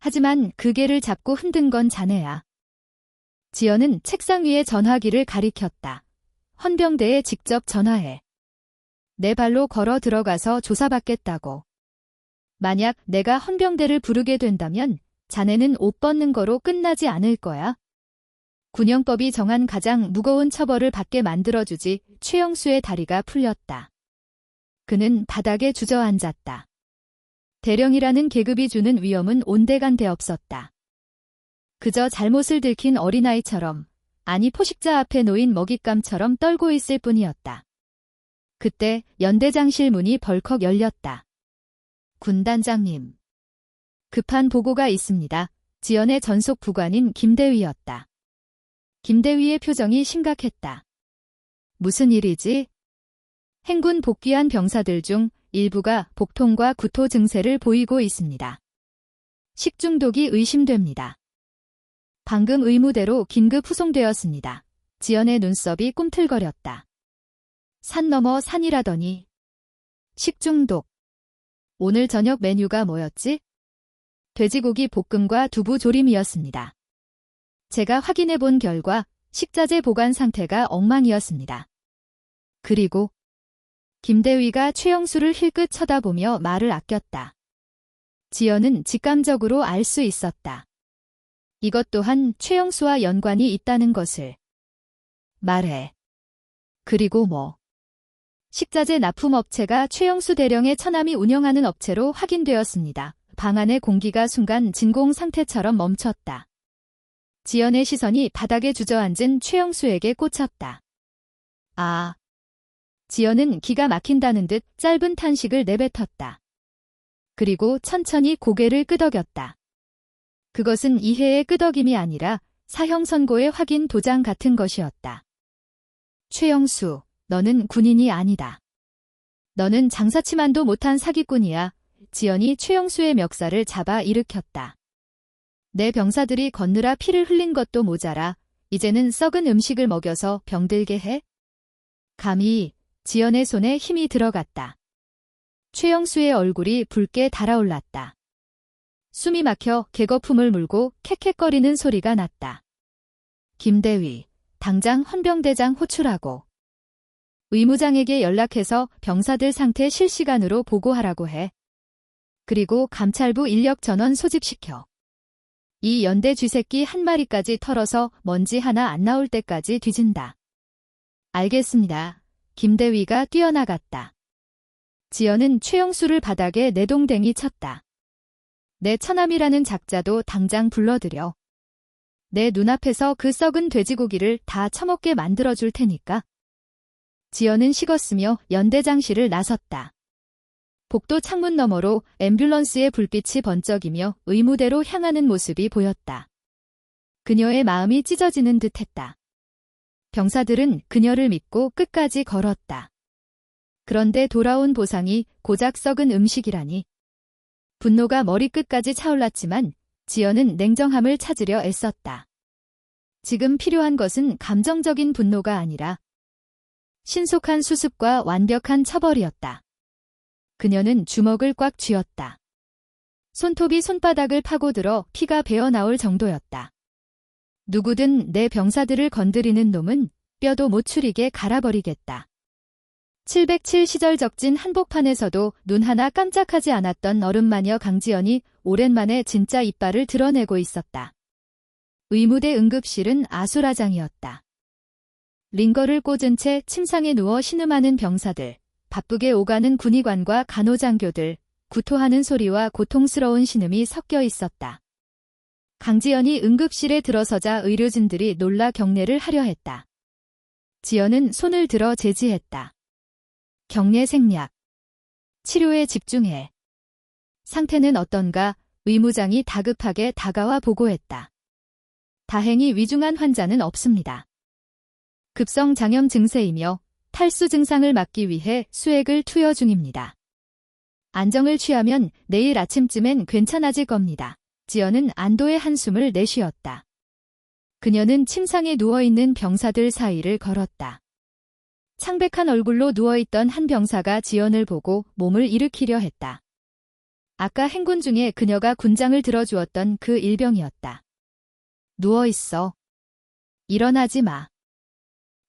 하지만 그 개를 잡고 흔든 건 자네야. 지연은 책상 위에 전화기를 가리켰다. 헌병대에 직접 전화해. 내 발로 걸어 들어가서 조사받겠다고. 만약 내가 헌병대를 부르게 된다면 자네는 옷 벗는 거로 끝나지 않을 거야. 군형법이 정한 가장 무거운 처벌을 받게 만들어주지. 최영수의 다리가 풀렸다. 그는 바닥에 주저앉았다. 대령이라는 계급이 주는 위험은 온데간데 없었다. 그저 잘못을 들킨 어린아이처럼, 아니 포식자 앞에 놓인 먹잇감처럼 떨고 있을 뿐이었다. 그때 연대장실 문이 벌컥 열렸다. 군단장님. 급한 보고가 있습니다. 지연의 전속 부관인 김대위였다. 김대위의 표정이 심각했다. 무슨 일이지? 행군 복귀한 병사들 중 일부가 복통과 구토 증세를 보이고 있습니다. 식중독이 의심됩니다. 방금 의무대로 긴급 후송되었습니다. 지연의 눈썹이 꿈틀거렸다. 산 넘어 산이라더니. 식중독. 오늘 저녁 메뉴가 뭐였지? 돼지고기 볶음과 두부 조림이었습니다. 제가 확인해 본 결과 식자재 보관 상태가 엉망이었습니다. 그리고 김대위가 최영수를 힐끗 쳐다보며 말을 아꼈다. 지연은 직감적으로 알 수 있었다. 이것 또한 최영수와 연관이 있다는 것을. 말해. 그리고 뭐? 식자재 납품업체가 최영수 대령의 처남이 운영하는 업체로 확인되었습니다. 방 안의 공기가 순간 진공 상태처럼 멈췄다. 지연의 시선이 바닥에 주저앉은 최영수에게 꽂혔다. 아. 지연은 기가 막힌다는 듯 짧은 탄식을 내뱉었다. 그리고 천천히 고개를 끄덕였다. 그것은 이해의 끄덕임이 아니라 사형 선고의 확인 도장 같은 것이었다. 최영수, 너는 군인이 아니다. 너는 장사치만도 못한 사기꾼이야. 지연이 최영수의 멱살을 잡아 일으켰다. 내 병사들이 걷느라 피를 흘린 것도 모자라 이제는 썩은 음식을 먹여서 병들게 해? 감히 지연의 손에 힘이 들어갔다. 최영수의 얼굴이 붉게 달아올랐다. 숨이 막혀 개거품을 물고 캑캑거리는 소리가 났다. 김대위, 당장 헌병대장 호출하고 의무장에게 연락해서 병사들 상태 실시간으로 보고하라고 해. 그리고 감찰부 인력 전원 소집시켜. 이 연대 쥐새끼 한 마리까지 털어서 먼지 하나 안 나올 때까지 뒤진다. 알겠습니다. 김대위가 뛰어나갔다. 지연은 최영수를 바닥에 내동댕이 쳤다. 내 처남이라는 작자도 당장 불러들여. 내 눈앞에서 그 썩은 돼지고기를 다 처먹게 만들어줄 테니까. 지연은 식었으며 연대장실을 나섰다. 복도 창문 너머로 앰뷸런스의 불빛이 번쩍이며 의무대로 향하는 모습이 보였다. 그녀의 마음이 찢어지는 듯했다. 병사들은 그녀를 믿고 끝까지 걸었다. 그런데 돌아온 보상이 고작 썩은 음식이라니. 분노가 머리끝까지 차올랐지만 지연은 냉정함을 찾으려 애썼다. 지금 필요한 것은 감정적인 분노가 아니라 신속한 수습과 완벽한 처벌이었다. 그녀는 주먹을 꽉 쥐었다. 손톱이 손바닥을 파고들어 피가 배어나올 정도였다. 누구든 내 병사들을 건드리는 놈은 뼈도 못 추리게 갈아버리겠다. 707 시절 적진 한복판에서도 눈 하나 깜짝하지 않았던 어른마녀 강지연이 오랜만에 진짜 이빨을 드러내고 있었다. 의무대 응급실은 아수라장이었다. 링거를 꽂은 채 침상에 누워 신음하는 병사들, 바쁘게 오가는 군의관과 간호장교들, 구토하는 소리와 고통스러운 신음이 섞여 있었다. 강지연이 응급실에 들어서자 의료진들이 놀라 경례를 하려 했다. 지연은 손을 들어 제지했다. 경례 생략. 치료에 집중해. 상태는 어떤가? 의무장이 다급하게 다가와 보고했다. 다행히 위중한 환자는 없습니다. 급성 장염 증세이며 탈수 증상을 막기 위해 수액을 투여 중입니다. 안정을 취하면 내일 아침쯤엔 괜찮아질 겁니다. 지연은 안도의 한숨을 내쉬었다. 그녀는 침상에 누워있는 병사들 사이를 걸었다. 창백한 얼굴로 누워있던 한 병사가 지연을 보고 몸을 일으키려 했다. 아까 행군 중에 그녀가 군장을 들어주었던 그 일병이었다. 누워있어. 일어나지 마.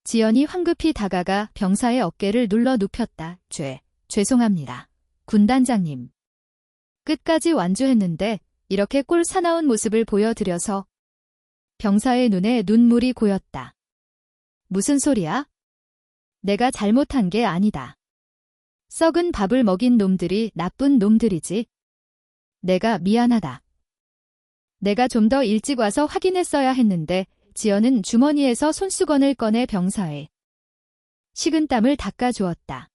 지연이 황급히 다가가 병사의 어깨를 눌러 눕혔다. 죄송합니다. 군단장님. 끝까지 완주했는데 이렇게 꼴 사나운 모습을 보여드려서. 병사의 눈에 눈물이 고였다. 무슨 소리야? 내가 잘못한 게 아니다. 썩은 밥을 먹인 놈들이 나쁜 놈들이지. 내가 미안하다. 내가 좀 더 일찍 와서 확인했어야 했는데 지연은 주머니에서 손수건을 꺼내 병사의 식은땀을 닦아주었다.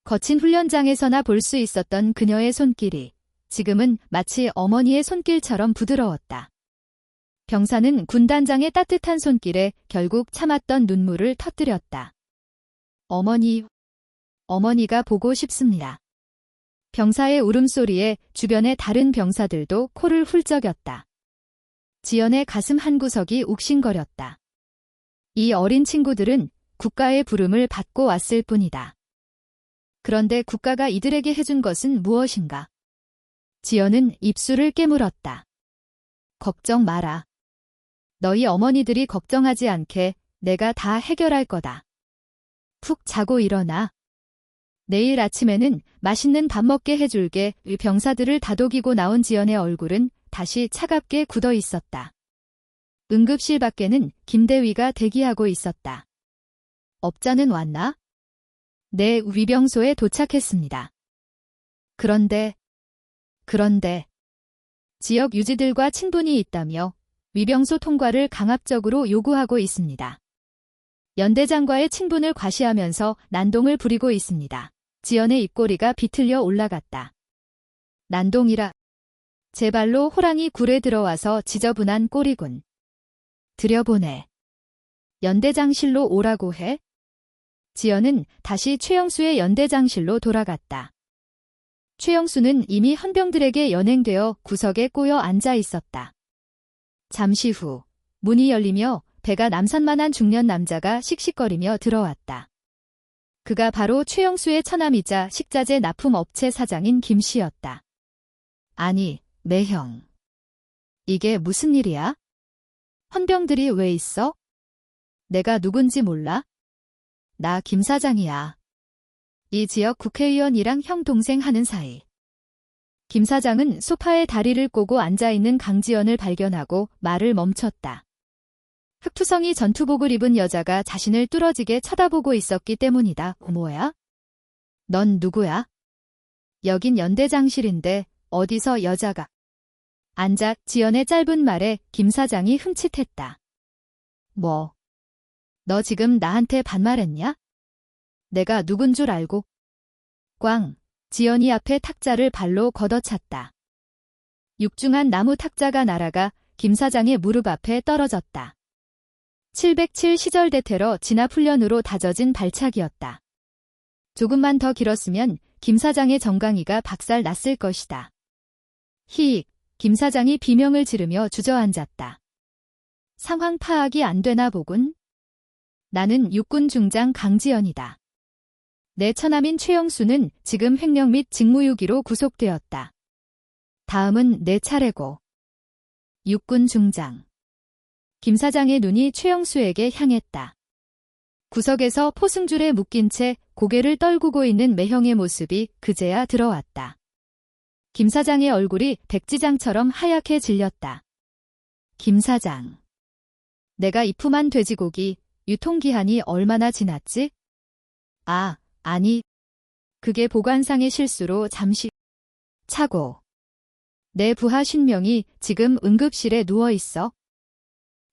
거친 훈련장에서나 볼 수 있었던 그녀의 손길이 지금은 마치 어머니의 손길처럼 부드러웠다. 병사는 군단장의 따뜻한 손길에 결국 참았던 눈물을 터뜨렸다. 어머니가 보고 싶습니다. 병사의 울음소리에 주변의 다른 병사들도 코를 훌쩍였다. 지연의 가슴 한구석이 욱신거렸다. 이 어린 친구들은 국가의 부름을 받고 왔을 뿐이다. 그런데 국가가 이들에게 해준 것은 무엇인가? 지연은 입술을 깨물었다. 걱정 마라. 너희 어머니들이 걱정하지 않게 내가 다 해결할 거다. 푹 자고 일어나. 내일 아침에는 맛있는 밥 먹게 해줄게. 병사들을 다독이고 나온 지연의 얼굴은 다시 차갑게 굳어 있었다. 응급실 밖에는 김대위가 대기하고 있었다. 업자는 왔나? 네, 위병소에 도착했습니다. 그런데 지역 유지들과 친분이 있다며 위병소 통과를 강압적으로 요구하고 있습니다. 연대장과의 친분을 과시하면서 난동을 부리고 있습니다. 지연의 입꼬리가 비틀려 올라갔다. 난동이라. 제 발로 호랑이 굴에 들어와서 지저분한 꼴이군. 들여보내. 연대장실로 오라고 해? 지연은 다시 최영수의 연대장실로 돌아갔다. 최영수는 이미 헌병들에게 연행되어 구석에 꼬여 앉아 있었다. 잠시 후 문이 열리며 배가 남산만한 중년 남자가 씩씩거리며 들어왔다. 그가 바로 최영수의 처남이자 식자재 납품업체 사장인 김 씨였다. 아니, 매형. 이게 무슨 일이야? 헌병들이 왜 있어? 내가 누군지 몰라? 나 김 사장이야. 이 지역 국회의원이랑 형 동생 하는 사이. 김 사장은 소파에 다리를 꼬고 앉아있는 강지연을 발견하고 말을 멈췄다. 흑투성이 전투복을 입은 여자가 자신을 뚫어지게 쳐다보고 있었기 때문이다. 뭐야? 넌 누구야? 여긴 연대장실인데 어디서 여자가? 앉아. 지연의 짧은 말에 김 사장이 흠칫했다. 뭐? 너 지금 나한테 반말했냐? 내가 누군 줄 알고? 꽝. 지연이 앞에 탁자를 발로 걷어찼다. 육중한 나무 탁자가 날아가 김 사장의 무릎 앞에 떨어졌다. 707 시절 대테러 진압훈련으로 다져진 발차기였다. 조금만 더 길었으면 김 사장의 정강이가 박살 났을 것이다. 히익. 김 사장이 비명을 지르며 주저앉았다. 상황 파악이 안 되나 보군. 나는 육군 중장 강지연이다. 내 처남인 최영수는 지금 횡령 및 직무유기로 구속되었다. 다음은 내 차례고. 육군 중장. 김 사장의 눈이 최영수에게 향했다. 구석에서 포승줄에 묶인 채 고개를 떨구고 있는 매형의 모습이 그제야 들어왔다. 김 사장의 얼굴이 백지장처럼 하얗게 질렸다. 김 사장. 내가 입품한 돼지고기 유통기한이 얼마나 지났지? 아, 아니. 그게 보관상의 실수로 잠시 차고. 내 부하 50명이 지금 응급실에 누워있어.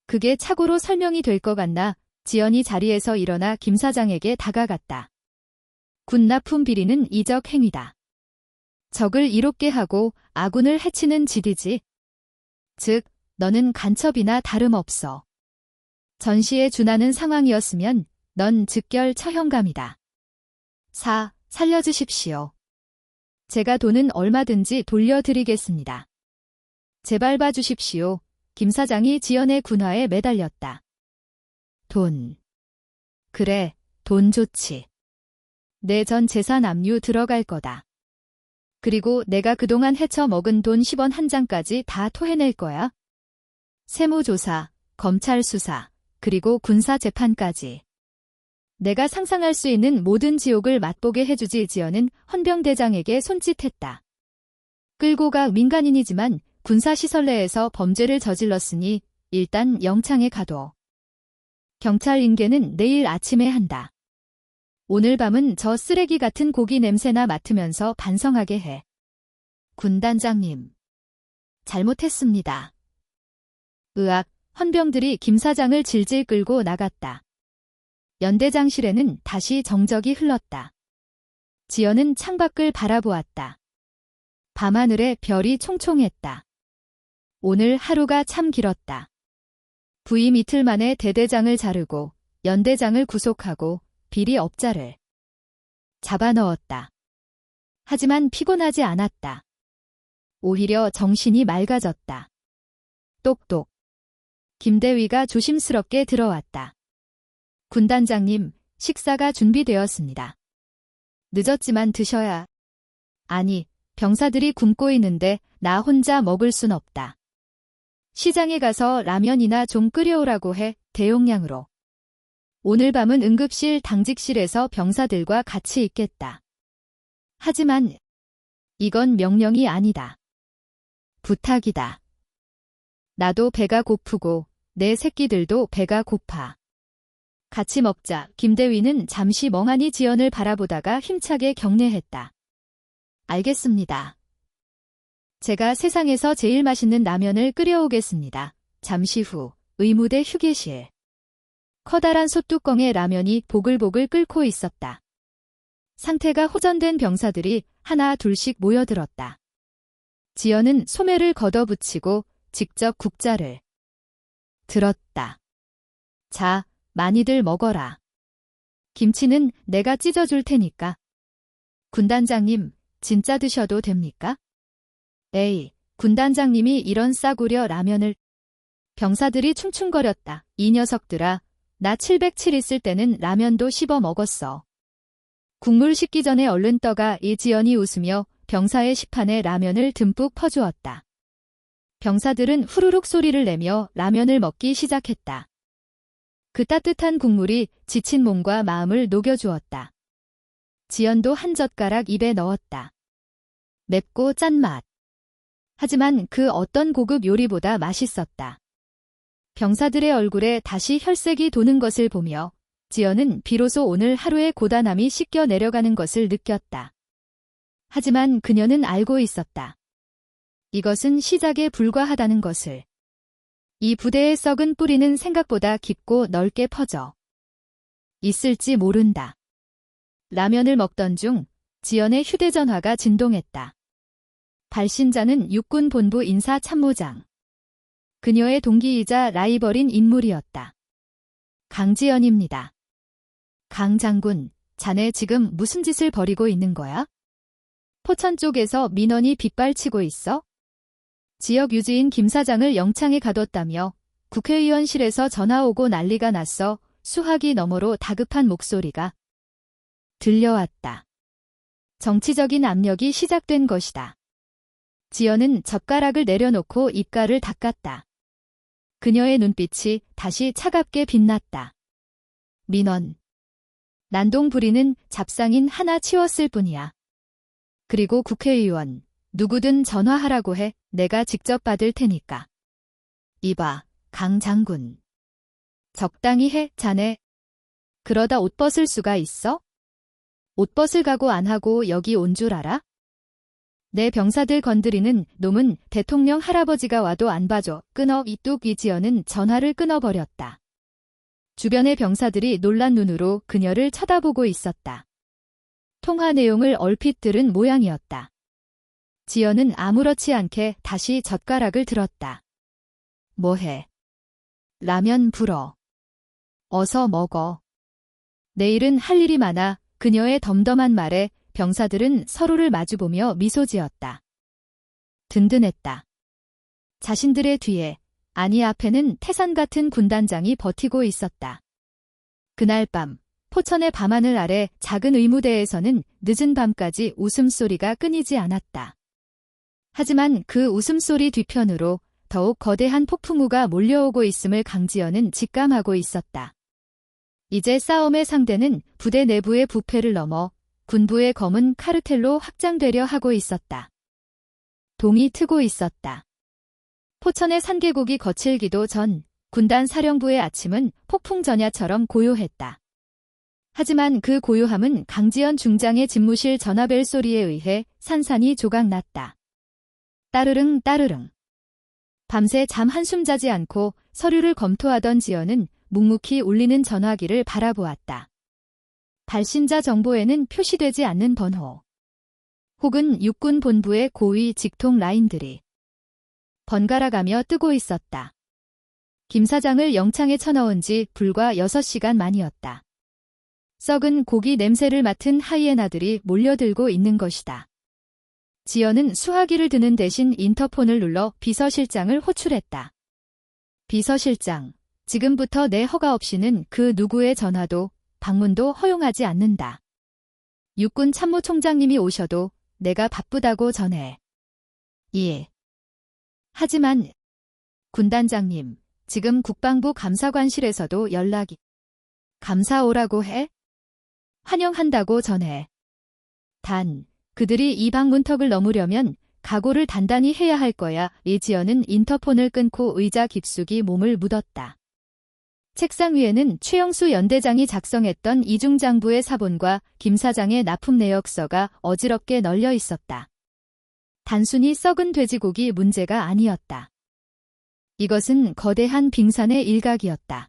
그게 착오로 설명이 될 것 같나? 지연이 자리에서 일어나 김 사장에게 다가갔다. 군납품 비리는 이적 행위다. 적을 이롭게 하고 아군을 해치는 짓이지. 즉, 너는 간첩이나 다름없어. 전시에 준하는 상황이었으면 넌 즉결 처형감이다. 살려주십시오. 제가 돈은 얼마든지 돌려드리겠습니다. 제발 봐주십시오. 김 사장이 지연의 군화에 매달렸다. 돈. 그래, 돈 좋지. 내 전 재산 압류 들어갈 거다. 그리고 내가 그동안 헤쳐 먹은 돈 10원 한 장까지 다 토해낼 거야. 세무조사, 검찰 수사, 그리고 군사 재판까지. 내가 상상할 수 있는 모든 지옥을 맛보게 해주지. 지연은 헌병대장에게 손짓했다. 끌고 가. 민간인이지만 군사시설 내에서 범죄를 저질렀으니 일단 영창에 가둬. 경찰 인계는 내일 아침에 한다. 오늘 밤은 저 쓰레기 같은 고기 냄새나 맡으면서 반성하게 해. 군단장님. 잘못했습니다. 으악. 헌병들이 김 사장을 질질 끌고 나갔다. 연대장실에는 다시 정적이 흘렀다. 지연은 창밖을 바라보았다. 밤하늘에 별이 총총했다. 오늘 하루가 참 길었다. 부임 이틀 만에 대대장을 자르고 연대장을 구속하고 비리 업자를 잡아넣었다. 하지만 피곤하지 않았다. 오히려 정신이 맑아졌다. 똑똑. 김대위가 조심스럽게 들어왔다. 군단장님, 식사가 준비되었습니다. 늦었지만 드셔야. 아니, 병사들이 굶고 있는데 나 혼자 먹을 순 없다. 시장에 가서 라면이나 좀 끓여오라고 해. 대용량으로. 오늘 밤은 응급실 당직실에서 병사들과 같이 있겠다. 하지만 이건 명령이 아니다. 부탁이다. 나도 배가 고프고 내 새끼들도 배가 고파. 같이 먹자. 김대위는 잠시 멍하니 지연을 바라보다가 힘차게 경례했다. 알겠습니다. 제가 세상에서 제일 맛있는 라면을 끓여오겠습니다. 잠시 후 의무대 휴게실. 커다란 솥뚜껑에 라면이 보글보글 끓고 있었다. 상태가 호전된 병사들이 하나 둘씩 모여들었다. 지연은 소매를 걷어붙이고 직접 국자를 들었다. 자, 많이들 먹어라. 김치는 내가 찢어줄 테니까. 군단장님, 진짜 드셔도 됩니까? 에이, 군단장님이 이런 싸구려 라면을. 병사들이 충충거렸다. 이 녀석들아, 나 707 있을 때는 라면도 씹어 먹었어. 국물 식기 전에 얼른 떠가. 이지연이 웃으며 병사의 식판에 라면을 듬뿍 퍼주었다. 병사들은 후루룩 소리를 내며 라면을 먹기 시작했다. 그 따뜻한 국물이 지친 몸과 마음을 녹여주었다. 지연도 한 젓가락 입에 넣었다. 맵고 짠맛. 하지만 그 어떤 고급 요리보다 맛있었다. 병사들의 얼굴에 다시 혈색이 도는 것을 보며 지연은 비로소 오늘 하루의 고단함이 씻겨 내려가는 것을 느꼈다. 하지만 그녀는 알고 있었다. 이것은 시작에 불과하다는 것을. 이 부대의 썩은 뿌리는 생각보다 깊고 넓게 퍼져 있을지 모른다. 라면을 먹던 중 지연의 휴대전화가 진동했다. 발신자는 육군 본부 인사참모장. 그녀의 동기이자 라이벌인 인물이었다. 강지연입니다. 강 장군, 자네 지금 무슨 짓을 벌이고 있는 거야? 포천 쪽에서 민원이 빗발치고 있어? 지역 유지인 김 사장을 영창에 가뒀다며 국회의원실에서 전화 오고 난리가 났어. 수화기 너머로 다급한 목소리가 들려왔다. 정치적인 압력이 시작된 것이다. 지연은 젓가락을 내려놓고 입가를 닦았다. 그녀의 눈빛이 다시 차갑게 빛났다. 민원. 난동 부리는 잡상인 하나 치웠을 뿐이야. 그리고 국회의원. 누구든 전화하라고 해. 내가 직접 받을 테니까. 이봐, 강 장군. 적당히 해, 자네. 그러다 옷 벗을 수가 있어? 옷 벗을 각오 안 하고 여기 온 줄 알아? 내 병사들 건드리는 놈은 대통령 할아버지가 와도 안 봐줘. 끊어. 이뚝. 이지연은 전화를 끊어버렸다. 주변의 병사들이 놀란 눈으로 그녀를 쳐다보고 있었다. 통화 내용을 얼핏 들은 모양이었다. 지연은 아무렇지 않게 다시 젓가락을 들었다. 뭐해? 라면 불어. 어서 먹어. 내일은 할 일이 많아. 그녀의 덤덤한 말에 병사들은 서로를 마주보며 미소 지었다. 든든했다. 자신들의 뒤에, 아니 앞에는 태산 같은 군단장이 버티고 있었다. 그날 밤, 포천의 밤하늘 아래 작은 의무대에서는 늦은 밤까지 웃음소리가 끊이지 않았다. 하지만 그 웃음소리 뒤편으로 더욱 거대한 폭풍우가 몰려오고 있음을 강지연은 직감하고 있었다. 이제 싸움의 상대는 부대 내부의 부패를 넘어 군부의 검은 카르텔로 확장되려 하고 있었다. 동이 트고 있었다. 포천의 산계곡이 거칠기도 전 군단 사령부의 아침은 폭풍전야처럼 고요했다. 하지만 그 고요함은 강지연 중장의 집무실 전화벨 소리에 의해 산산이 조각났다. 따르릉 따르릉. 밤새 잠 한숨 자지 않고 서류를 검토하던 지연은 묵묵히 울리는 전화기를 바라보았다. 발신자 정보에는 표시되지 않는 번호. 혹은 육군 본부의 고위 직통 라인들이 번갈아가며 뜨고 있었다. 김 사장을 영창에 쳐넣은 지 불과 6시간 만이었다. 썩은 고기 냄새를 맡은 하이에나들이 몰려들고 있는 것이다. 지연은 수화기를 드는 대신 인터폰을 눌러 비서실장을 호출했다. 비서실장, 지금부터 내 허가 없이는 그 누구의 전화도 방문도 허용하지 않는다. 육군 참모총장님이 오셔도 내가 바쁘다고 전해. 예. 하지만 군단장님, 지금 국방부 감사관실에서도 연락이. 감사 오라고 해? 환영한다고 전해. 단, 그들이 이 방 문턱을 넘으려면 각오를 단단히 해야 할 거야. 이지연은 인터폰을 끊고 의자 깊숙이 몸을 묻었다. 책상 위에는 최영수 연대장이 작성했던 이중장부의 사본과 김 사장의 납품 내역서가 어지럽게 널려 있었다. 단순히 썩은 돼지고기 문제가 아니었다. 이것은 거대한 빙산의 일각이었다.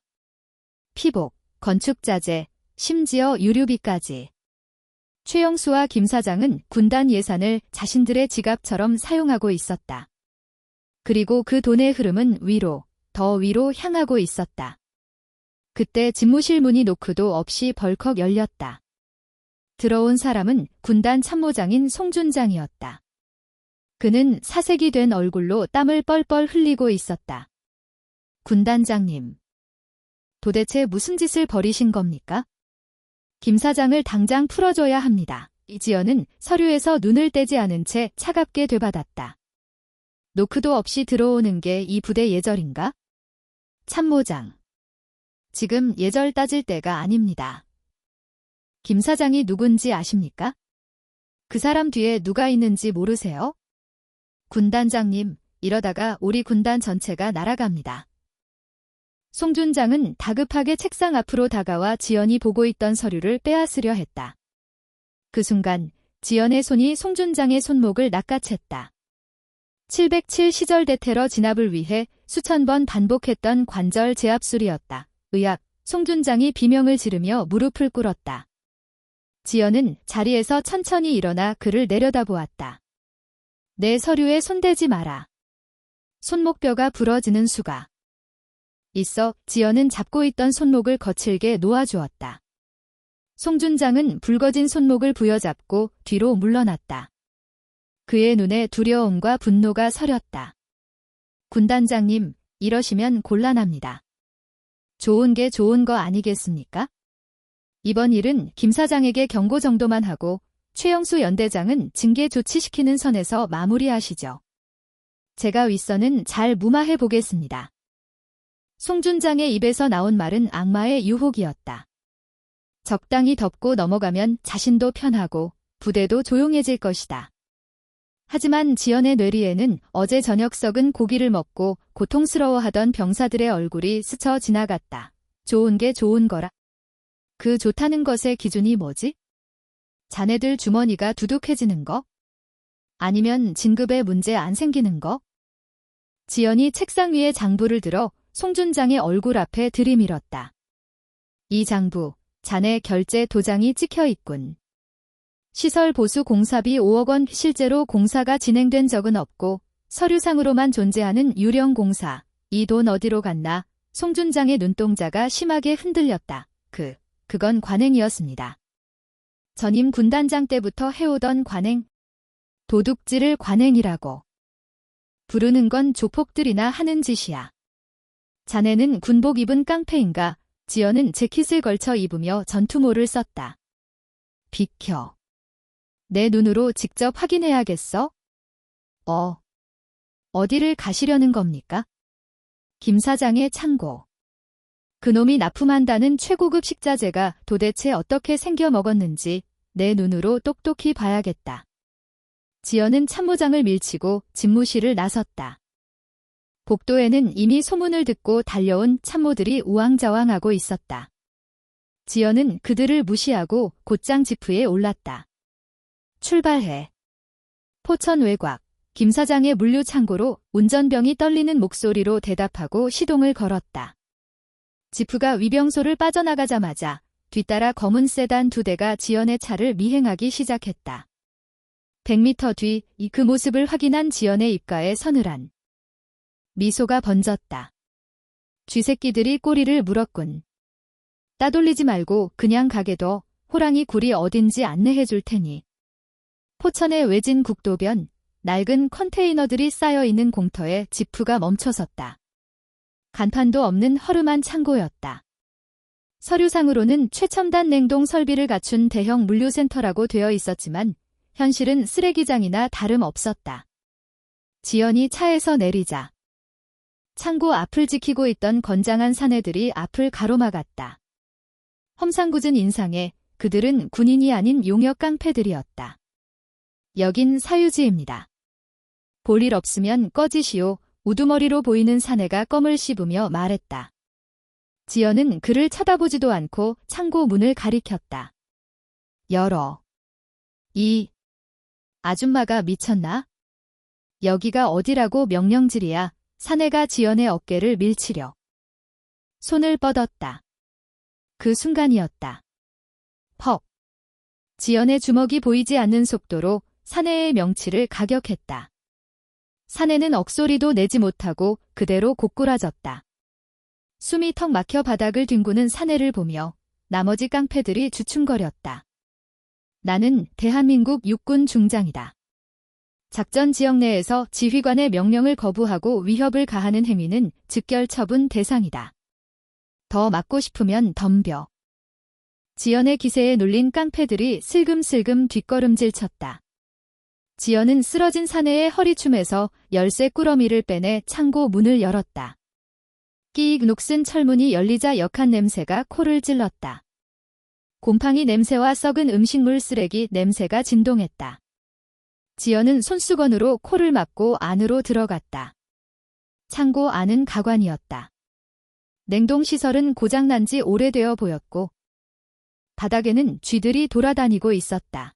피복, 건축자재, 심지어 유류비까지. 최영수와 김 사장은 군단 예산을 자신들의 지갑처럼 사용하고 있었다. 그리고 그 돈의 흐름은 위로, 더 위로 향하고 있었다. 그때 집무실 문이 노크도 없이 벌컥 열렸다. 들어온 사람은 군단 참모장인 송준장이었다. 그는 사색이 된 얼굴로 땀을 뻘뻘 흘리고 있었다. 군단장님, 도대체 무슨 짓을 벌이신 겁니까? 김 사장을 당장 풀어줘야 합니다. 이지연은 서류에서 눈을 떼지 않은 채 차갑게 되받았다. 노크도 없이 들어오는 게 이 부대 예절인가? 참모장, 지금 예절 따질 때가 아닙니다. 김 사장이 누군지 아십니까? 그 사람 뒤에 누가 있는지 모르세요? 군단장님, 이러다가 우리 군단 전체가 날아갑니다. 송준장은 다급하게 책상 앞으로 다가와 지연이 보고 있던 서류를 빼앗으려 했다. 그 순간 지연의 손이 송준장의 손목을 낚아챘다. 707 시절 대테러 진압을 위해 수천 번 반복했던 관절 제압술이었다. 의학, 송준장이 비명을 지르며 무릎을 꿇었다. 지연은 자리에서 천천히 일어나 그를 내려다보았다. 내 서류에 손대지 마라. 손목뼈가 부러지는 수가 있어. 지연은 잡고 있던 손목을 거칠게 놓아주었다. 송준장은 붉어진 손목을 부여잡고 뒤로 물러났다. 그의 눈에 두려움과 분노가 서렸다. 군단장님, 이러시면 곤란합니다. 좋은 게 좋은 거 아니겠습니까? 이번 일은 김 사장에게 경고 정도만 하고 최영수 연대장은 징계 조치시키는 선에서 마무리하시죠. 제가 윗선은 잘 무마해 보겠습니다. 송준장의 입에서 나온 말은 악마의 유혹이었다. 적당히 덮고 넘어가면 자신도 편하고 부대도 조용해질 것이다. 하지만 지연의 뇌리에는 어제 저녁 썩은 고기를 먹고 고통스러워하던 병사들의 얼굴이 스쳐 지나갔다. 좋은 게 좋은 거라. 그 좋다는 것의 기준이 뭐지? 자네들 주머니가 두둑해지는 거? 아니면 진급에 문제 안 생기는 거? 지연이 책상 위에 장부를 들어 송준장의 얼굴 앞에 들이밀었다. 이 장부, 자네 결제 도장이 찍혀 있군. 시설 보수 공사비 5억 원, 실제로 공사가 진행된 적은 없고 서류상으로만 존재하는 유령 공사. 이 돈 어디로 갔나? 송준장의 눈동자가 심하게 흔들렸다. 그건 관행이었습니다. 전임 군단장 때부터 해오던 관행. 도둑질을 관행이라고 부르는 건 조폭들이나 하는 짓이야. 자네는 군복 입은 깡패인가? 지연은 재킷을 걸쳐 입으며 전투모를 썼다. 비켜. 내 눈으로 직접 확인해야겠어? 어디를 가시려는 겁니까? 김 사장의 창고. 그놈이 납품한다는 최고급 식자재가 도대체 어떻게 생겨 먹었는지 내 눈으로 똑똑히 봐야겠다. 지연은 참모장을 밀치고 집무실을 나섰다. 복도에는 이미 소문을 듣고 달려온 참모들이 우왕좌왕하고 있었다. 지연은 그들을 무시하고 곧장 지프에 올랐다. 출발해. 포천 외곽, 김 사장의 물류 창고로 운전병이 떨리는 목소리로 대답하고 시동을 걸었다. 지프가 위병소를 빠져나가자마자 뒤따라 검은 세단 2대가 지연의 차를 미행하기 시작했다. 100m 뒤 그 모습을 확인한 지연의 입가에 서늘한 미소가 번졌다. 쥐새끼들이 꼬리를 물었군. 따돌리지 말고 그냥 가게 둬. 호랑이 굴이 어딘지 안내해 줄 테니. 포천의 외진 국도변, 낡은 컨테이너들이 쌓여있는 공터에 지프가 멈춰섰다. 간판도 없는 허름한 창고였다. 서류상으로는 최첨단 냉동 설비를 갖춘 대형 물류센터라고 되어 있었지만 현실은 쓰레기장이나 다름없었다. 지연이 차에서 내리자 창고 앞을 지키고 있던 건장한 사내들이 앞을 가로막았다. 험상궂은 인상에 그들은 군인이 아닌 용역 깡패들이었다. 여긴 사유지입니다. 볼 일 없으면 꺼지시오. 우두머리로 보이는 사내가 껌을 씹으며 말했다. 지연은 그를 쳐다보지도 않고 창고 문을 가리켰다. 열어. 이 아줌마가 미쳤나? 여기가 어디라고 명령질이야. 사내가 지연의 어깨를 밀치려 손을 뻗었다. 그 순간이었다. 퍽. 지연의 주먹이 보이지 않는 속도로 사내의 명치를 가격했다. 사내는 억소리도 내지 못하고 그대로 고꾸라졌다. 숨이 턱 막혀 바닥을 뒹구는 사내를 보며 나머지 깡패들이 주춤거렸다. 나는 대한민국 육군 중장이다. 작전 지역 내에서 지휘관의 명령을 거부하고 위협을 가하는 행위는 즉결 처분 대상이다. 더 맞고 싶으면 덤벼. 지연의 기세에 눌린 깡패들이 슬금슬금 뒷걸음질 쳤다. 지연은 쓰러진 사내의 허리춤에서 열쇠 꾸러미를 빼내 창고 문을 열었다. 끼익 녹슨 철문이 열리자 역한 냄새가 코를 찔렀다. 곰팡이 냄새와 썩은 음식물 쓰레기 냄새가 진동했다. 지연은 손수건으로 코를 막고 안으로 들어갔다. 창고 안은 가관이었다. 냉동시설은 고장난 지 오래되어 보였고 바닥에는 쥐들이 돌아다니고 있었다.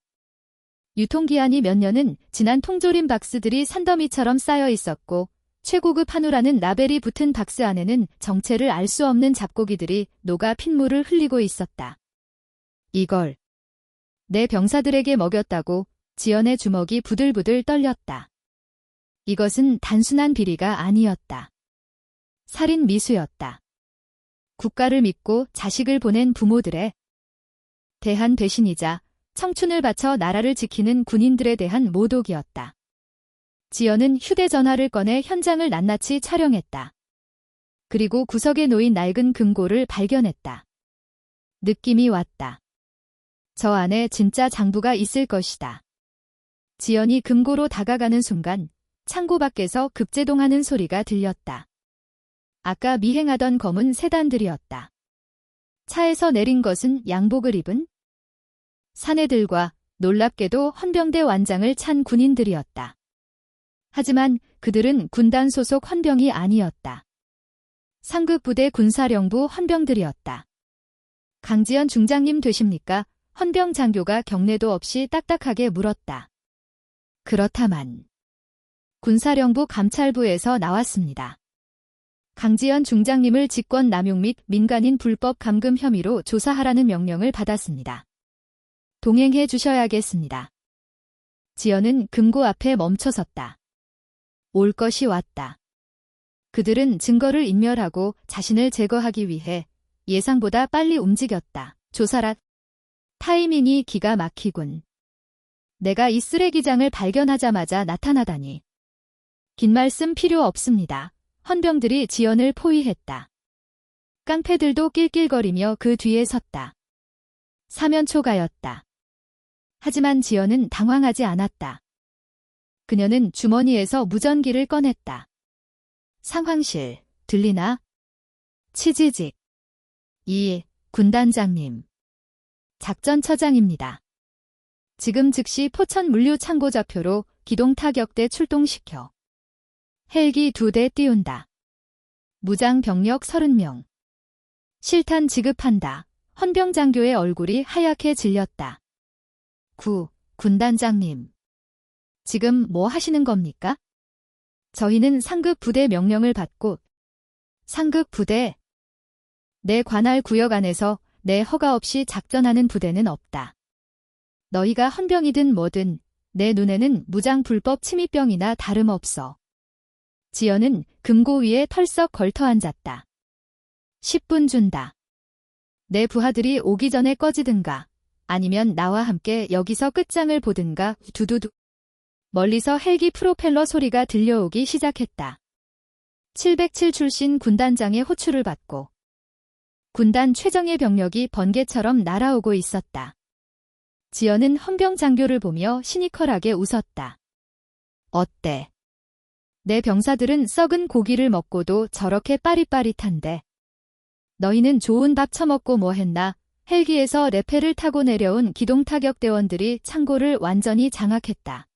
유통기한이 몇 년은 지난 통조림 박스들이 산더미처럼 쌓여 있었고 최고급 한우라는 라벨이 붙은 박스 안에는 정체를 알 수 없는 잡고기들이 녹아 핏물을 흘리고 있었다. 이걸 내 병사들에게 먹였다고 지연의 주먹이 부들부들 떨렸다. 이것은 단순한 비리가 아니었다. 살인 미수였다. 국가를 믿고 자식을 보낸 부모들의 대한 배신이자 청춘을 바쳐 나라를 지키는 군인들에 대한 모독이었다. 지연은 휴대전화를 꺼내 현장을 낱낱이 촬영했다. 그리고 구석에 놓인 낡은 금고를 발견했다. 느낌이 왔다. 저 안에 진짜 장부가 있을 것이다. 지연이 금고로 다가가는 순간 창고 밖에서 급제동하는 소리가 들렸다. 아까 미행하던 검은 세단들이었다. 차에서 내린 것은 양복을 입은 사내들과 놀랍게도 헌병대 완장을 찬 군인들이었다. 하지만 그들은 군단 소속 헌병이 아니었다. 상급부대 군사령부 헌병들이었다. 강지연 중장님 되십니까? 헌병 장교가 경례도 없이 딱딱하게 물었다. 그렇다만 군사령부 감찰부에서 나왔습니다. 강지연 중장님을 직권 남용 및 민간인 불법 감금 혐의로 조사하라는 명령을 받았습니다. 동행해 주셔야겠습니다. 지연은 금고 앞에 멈춰섰다. 올 것이 왔다. 그들은 증거를 인멸하고 자신을 제거하기 위해 예상보다 빨리 움직였다. 조사라. 타이밍이 기가 막히군. 내가 이 쓰레기장을 발견하자마자 나타나다니. 긴 말씀 필요 없습니다. 헌병들이 지연을 포위했다. 깡패들도 낄낄거리며 그 뒤에 섰다. 사면초가였다. 하지만 지연은 당황하지 않았다. 그녀는 주머니에서 무전기를 꺼냈다. 상황실, 들리나? 치지직. 군단장님. 작전처장입니다. 지금 즉시 포천 물류 창고 좌표로 기동타격대 출동시켜. 헬기 2대 띄운다. 무장 병력 30명. 실탄 지급한다. 헌병장교의 얼굴이 하얗게 질렸다. 군단장님. 지금 뭐 하시는 겁니까? 저희는 상급 부대 명령을 받고. 상급 부대? 내 관할 구역 안에서 내 허가 없이 작전하는 부대는 없다. 너희가 헌병이든 뭐든 내 눈에는 무장 불법 침입병이나 다름없어. 지연은 금고 위에 털썩 걸터 앉았다. 10분 준다. 내 부하들이 오기 전에 꺼지든가 아니면 나와 함께 여기서 끝장을 보든가. 두두두. 멀리서 헬기 프로펠러 소리가 들려오기 시작했다. 707 출신 군단장의 호출을 받고 군단 최정예 병력이 번개처럼 날아오고 있었다. 지연은 헌병 장교를 보며 시니컬하게 웃었다. 어때? 내 병사들은 썩은 고기를 먹고도 저렇게 빠릿빠릿한데. 너희는 좋은 밥 처먹고 뭐 했나? 헬기에서 레페를 타고 내려온 기동타격대원들이 창고를 완전히 장악했다.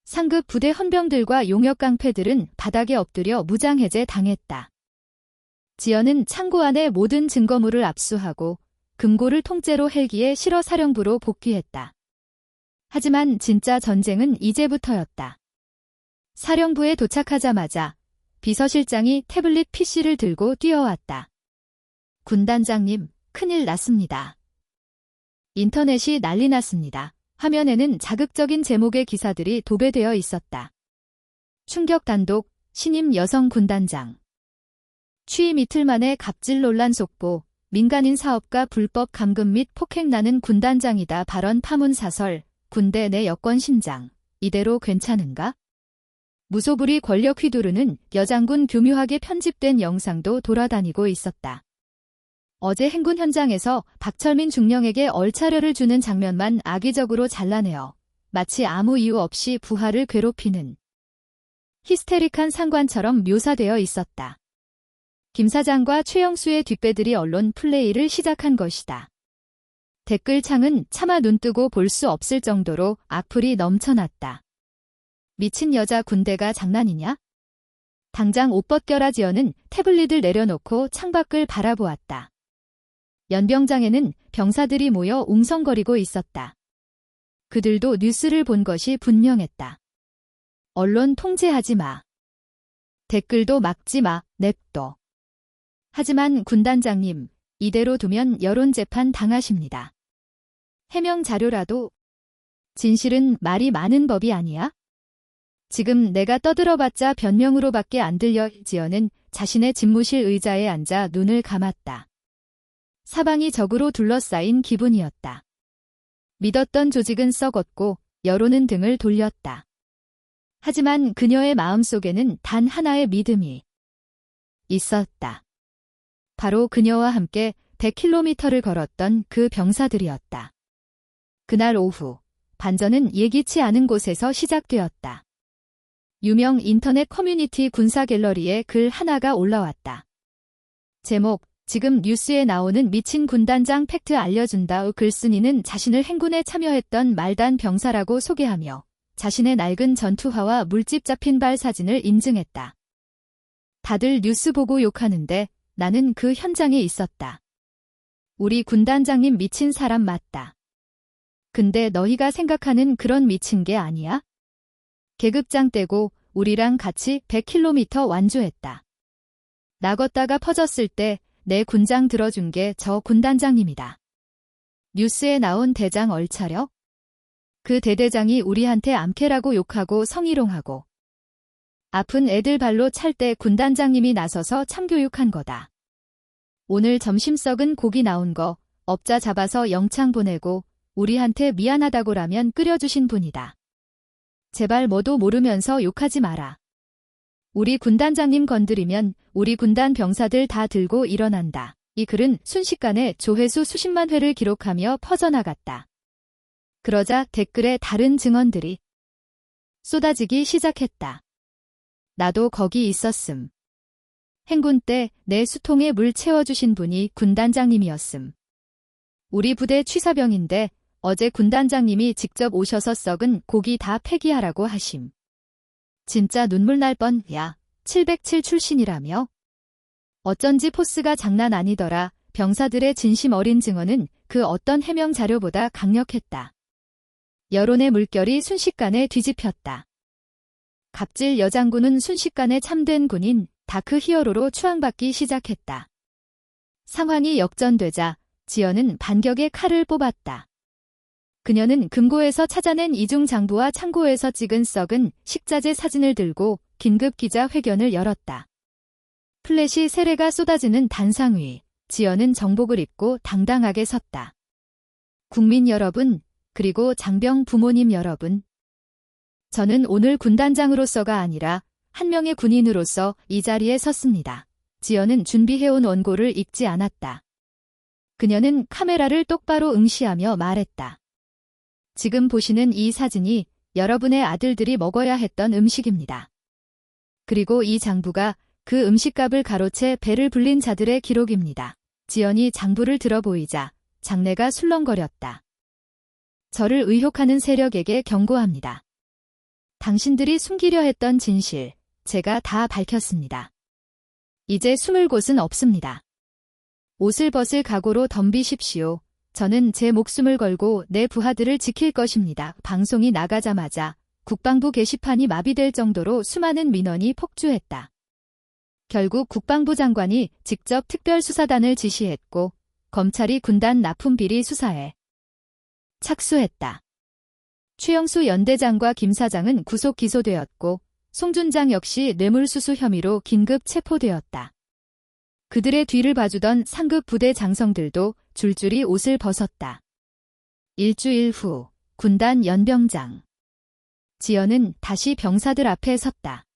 상급 부대 헌병들과 용역 깡패들은 바닥에 엎드려 무장해제 당했다. 지연은 창고 안의 모든 증거물을 압수하고 금고를 통째로 헬기에 실어 사령부로 복귀했다. 하지만 진짜 전쟁은 이제부터였다. 사령부에 도착하자마자 비서실장이 태블릿 PC를 들고 뛰어왔다. 군단장님, 큰일 났습니다. 인터넷이 난리 났습니다. 화면에는 자극적인 제목의 기사들이 도배되어 있었다. 충격 단독, 신임 여성 군단장. 취임 이틀 만에 갑질 논란 속보, 민간인 사업가 불법 감금 및 폭행 나는 군단장이다 발언 파문 사설, 군대 내 여권 신장, 이대로 괜찮은가? 무소불위 권력 휘두르는 여장군 교묘하게 편집된 영상도 돌아다니고 있었다. 어제 행군 현장에서 박철민 중령에게 얼차려를 주는 장면만 악의적으로 잘라내어 마치 아무 이유 없이 부하를 괴롭히는 히스테릭한 상관처럼 묘사되어 있었다. 김 사장과 최영수의 뒷배들이 언론 플레이를 시작한 것이다. 댓글창은 차마 눈뜨고 볼 수 없을 정도로 악플이 넘쳐났다. 미친 여자 군대가 장난이냐? 당장 옷 벗겨라. 지연은 태블릿을 내려놓고 창밖을 바라보았다. 연병장에는 병사들이 모여 웅성거리고 있었다. 그들도 뉴스를 본 것이 분명했다. 언론 통제하지 마. 댓글도 막지 마. 냅둬. 하지만 군단장님, 이대로 두면 여론재판 당하십니다. 해명 자료라도. 진실은 말이 많은 법이 아니야? 지금 내가 떠들어봤자 변명으로밖에 안 들려. 지연은 자신의 집무실 의자에 앉아 눈을 감았다. 사방이 적으로 둘러싸인 기분이었다. 믿었던 조직은 썩었고 여론은 등을 돌렸다. 하지만 그녀의 마음속에는 단 하나의 믿음이 있었다. 바로 그녀와 함께 100km를 걸었던 그 병사들이었다. 그날 오후, 반전은 예기치 않은 곳에서 시작되었다. 유명 인터넷 커뮤니티 군사 갤러리에 글 하나가 올라왔다. 제목, 지금 뉴스에 나오는 미친 군단장 팩트 알려준다. 글쓴이는 자신을 행군에 참여했던 말단 병사라고 소개하며 자신의 낡은 전투화와 물집 잡힌 발 사진을 인증했다. 다들 뉴스 보고 욕하는데 나는 그 현장에 있었다. 우리 군단장님 미친 사람 맞다. 근데 너희가 생각하는 그런 미친 게 아니야? 계급장 떼고 우리랑 같이 100km 완주했다. 나 걷다가 퍼졌을 때 내 군장 들어준 게 저 군단장님이다. 뉴스에 나온 대장 얼차려? 그 대대장이 우리한테 암캐라고 욕하고 성희롱하고 아픈 애들 발로 찰 때 군단장님이 나서서 참교육한 거다. 오늘 점심 썩은 고기 나온 거 업자 잡아서 영창 보내고 우리한테 미안하다고라면 끓여주신 분이다. 제발 뭐도 모르면서 욕하지 마라. 우리 군단장님 건드리면 우리 군단 병사들 다 들고 일어난다. 이 글은 순식간에 조회수 수십만 회를 기록하며 퍼져나갔다. 그러자 댓글에 다른 증언들이 쏟아지기 시작했다. 나도 거기 있었음. 행군 때 내 수통에 물 채워주신 분이 군단장님이었음. 우리 부대 취사병인데 어제 군단장님이 직접 오셔서 썩은 고기 다 폐기하라고 하심. 진짜 눈물 날 뻔. 야, 707 출신이라며? 어쩐지 포스가 장난 아니더라. 병사들의 진심 어린 증언은 그 어떤 해명 자료보다 강력했다. 여론의 물결이 순식간에 뒤집혔다. 갑질 여장군은 순식간에 참된 군인 다크 히어로로 추앙받기 시작했다. 상황이 역전되자 지연은 반격의 칼을 뽑았다. 그녀는 금고에서 찾아낸 이중 장부와 창고에서 찍은 썩은 식자재 사진을 들고 긴급 기자회견을 열었다. 플래시 세례가 쏟아지는 단상 위, 지연은 정복을 입고 당당하게 섰다. 국민 여러분, 그리고 장병 부모님 여러분. 저는 오늘 군단장으로서가 아니라 한 명의 군인으로서 이 자리에 섰습니다. 지연은 준비해온 원고를 읽지 않았다. 그녀는 카메라를 똑바로 응시하며 말했다. 지금 보시는 이 사진이 여러분의 아들들이 먹어야 했던 음식입니다. 그리고 이 장부가 그 음식값을 가로채 배를 불린 자들의 기록입니다. 지연이 장부를 들어 보이자 장내가 술렁거렸다. 저를 의혹하는 세력에게 경고합니다. 당신들이 숨기려 했던 진실, 제가 다 밝혔습니다. 이제 숨을 곳은 없습니다. 옷을 벗을 각오로 덤비십시오. 저는 제 목숨을 걸고 내 부하들을 지킬 것입니다. 방송이 나가자마자 국방부 게시판이 마비될 정도로 수많은 민원이 폭주했다. 결국 국방부 장관이 직접 특별수사단을 지시했고 검찰이 군단 납품비리 수사에 착수했다. 최영수 연대장과 김 사장은 구속 기소되었고 송준장 역시 뇌물수수 혐의로 긴급 체포되었다. 그들의 뒤를 봐주던 상급 부대 장성들도 줄줄이 옷을 벗었다. 일주일 후 군단 연병장. 지연은 다시 병사들 앞에 섰다.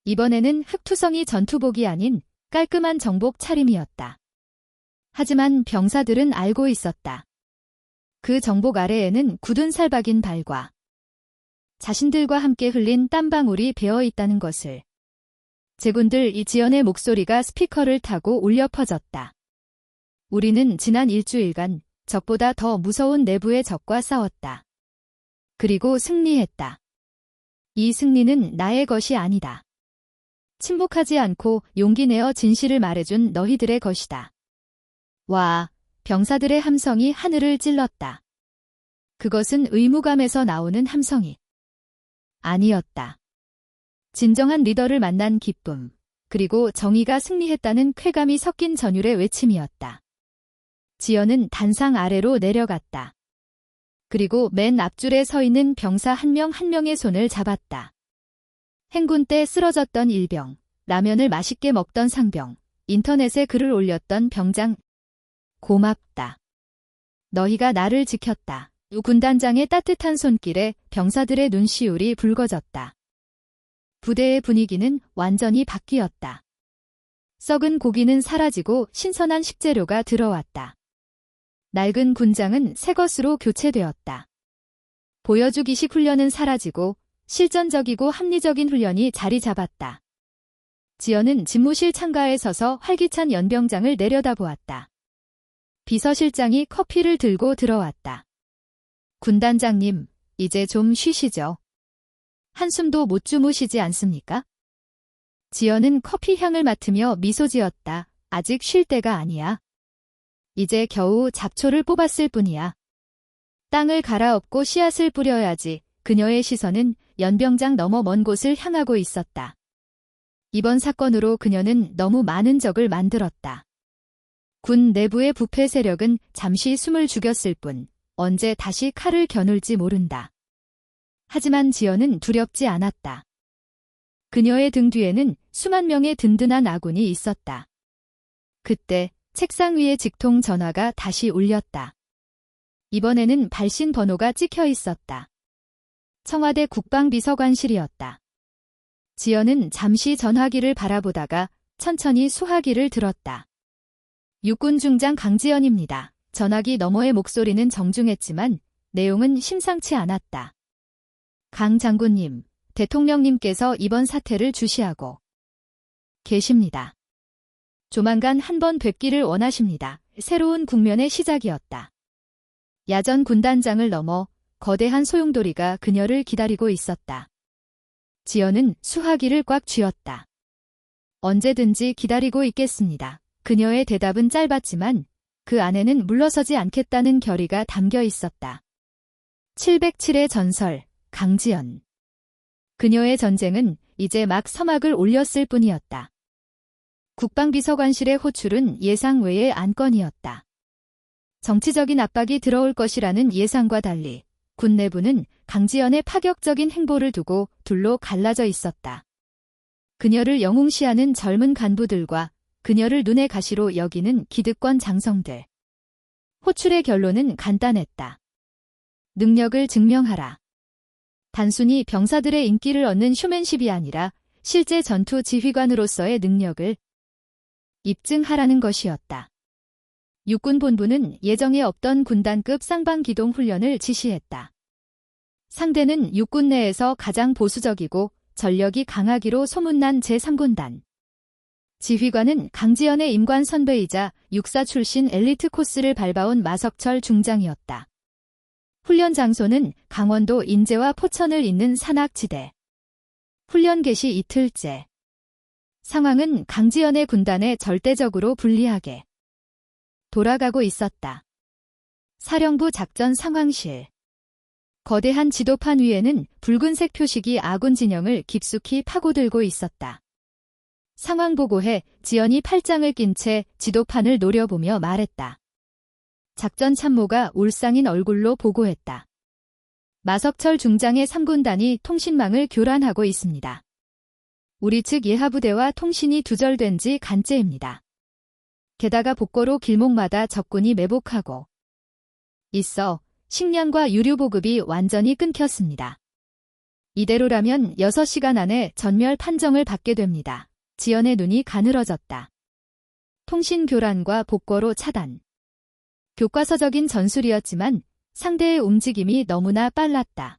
이번에는 흑투성이 전투복이 아닌 깔끔한 정복 차림이었다. 하지만 병사들은 알고 있었다. 그 정복 아래에는 굳은 살 박인 발과 자신들과 함께 흘린 땀방울이 배어 있다는 것을. 제군들 이 지연의 목소리가 스피커를 타고 울려 퍼졌다. 우리는 지난 일주일간 적보다 더 무서운 내부의 적과 싸웠다. 그리고 승리했다. 이 승리는 나의 것이 아니다. 침묵하지 않고 용기 내어 진실을 말해준 너희들의 것이다. 와, 병사들의 함성이 하늘을 찔렀다. 그것은 의무감에서 나오는 함성이 아니었다. 진정한 리더를 만난 기쁨, 그리고 정의가 승리했다는 쾌감이 섞인 전율의 외침이었다. 지연은 단상 아래로 내려갔다. 그리고 맨 앞줄에 서 있는 병사 한 명 한 명의 손을 잡았다. 행군 때 쓰러졌던 일병, 라면을 맛있게 먹던 상병, 인터넷에 글을 올렸던 병장. 고맙다. 너희가 나를 지켰다. 군단장의 따뜻한 손길에 병사들의 눈시울이 붉어졌다. 부대의 분위기는 완전히 바뀌었다. 썩은 고기는 사라지고 신선한 식재료가 들어왔다. 낡은 군장은 새 것으로 교체되었다. 보여주기식 훈련은 사라지고 실전적이고 합리적인 훈련이 자리 잡았다. 지연은 집무실 창가에 서서 활기찬 연병장을 내려다보았다. 비서실장이 커피를 들고 들어왔다. 군단장님, 이제 좀 쉬시죠. 한숨도 못 주무시지 않습니까? 지연은 커피 향을 맡으며 미소 지었다. 아직 쉴 때가 아니야. 이제 겨우 잡초를 뽑았을 뿐이야. 땅을 갈아엎고 씨앗을 뿌려야지. 그녀의 시선은 연병장 너머 먼 곳을 향하고 있었다. 이번 사건으로 그녀는 너무 많은 적을 만들었다. 군 내부의 부패 세력은 잠시 숨을 죽였을 뿐 언제 다시 칼을 겨눌지 모른다. 하지만 지연은 두렵지 않았다. 그녀의 등 뒤에는 수만 명의 든든한 아군이 있었다. 그때 책상 위의 직통 전화가 다시 울렸다. 이번에는 발신 번호가 찍혀 있었다. 청와대 국방비서관실이었다. 지연은 잠시 전화기를 바라보다가 천천히 수화기를 들었다. 육군 중장 강지연입니다. 전화기 너머의 목소리는 정중했지만 내용은 심상치 않았다. 강 장군님, 대통령님께서 이번 사태를 주시하고 계십니다. 조만간 한번 뵙기를 원하십니다. 새로운 국면의 시작이었다. 야전 군단장을 넘어 거대한 소용돌이가 그녀를 기다리고 있었다. 지연은 수화기를 꽉 쥐었다. 언제든지 기다리고 있겠습니다. 그녀의 대답은 짧았지만 그 안에는 물러서지 않겠다는 결의가 담겨 있었다. 707의 전설, 강지연. 그녀의 전쟁은 이제 막 서막을 올렸을 뿐이었다. 국방비서관실의 호출은 예상 외의 안건이었다. 정치적인 압박이 들어올 것이라는 예상과 달리 군 내부는 강지연의 파격적인 행보를 두고 둘로 갈라져 있었다. 그녀를 영웅시하는 젊은 간부들과 그녀를 눈의 가시로 여기는 기득권 장성들. 호출의 결론은 간단했다. 능력을 증명하라. 단순히 병사들의 인기를 얻는 쇼맨십이 아니라 실제 전투 지휘관으로서의 능력을 입증하라는 것이었다. 육군본부는 예정에 없던 군단급 쌍방기동 훈련을 지시했다. 상대는 육군 내에서 가장 보수적이고 전력이 강하기로 소문난 제3군단. 지휘관은 강지연의 임관 선배이자 육사 출신 엘리트 코스를 밟아온 마석철 중장이었다. 훈련 장소는 강원도 인제와 포천을 잇는 산악지대. 훈련 개시 이틀째. 상황은 강지연의 군단에 절대적으로 불리하게 돌아가고 있었다. 사령부 작전 상황실. 거대한 지도판 위에는 붉은색 표식이 아군 진영을 깊숙이 파고들고 있었다. 상황 보고해 지연이 팔짱을 낀 채 지도판을 노려보며 말했다. 작전 참모가 울상인 얼굴로 보고했다. 마석철 중장의 3군단이 통신망을 교란하고 있습니다. 우리 측 예하부대와 통신이 두절된 지 간째입니다. 게다가 복거로 길목마다 적군이 매복하고 있어 식량과 유류 보급이 완전히 끊겼습니다. 이대로라면 6시간 안에 전멸 판정을 받게 됩니다. 지연의 눈이 가늘어졌다. 통신 교란과 복거로 차단. 교과서적인 전술이었지만 상대의 움직임이 너무나 빨랐다.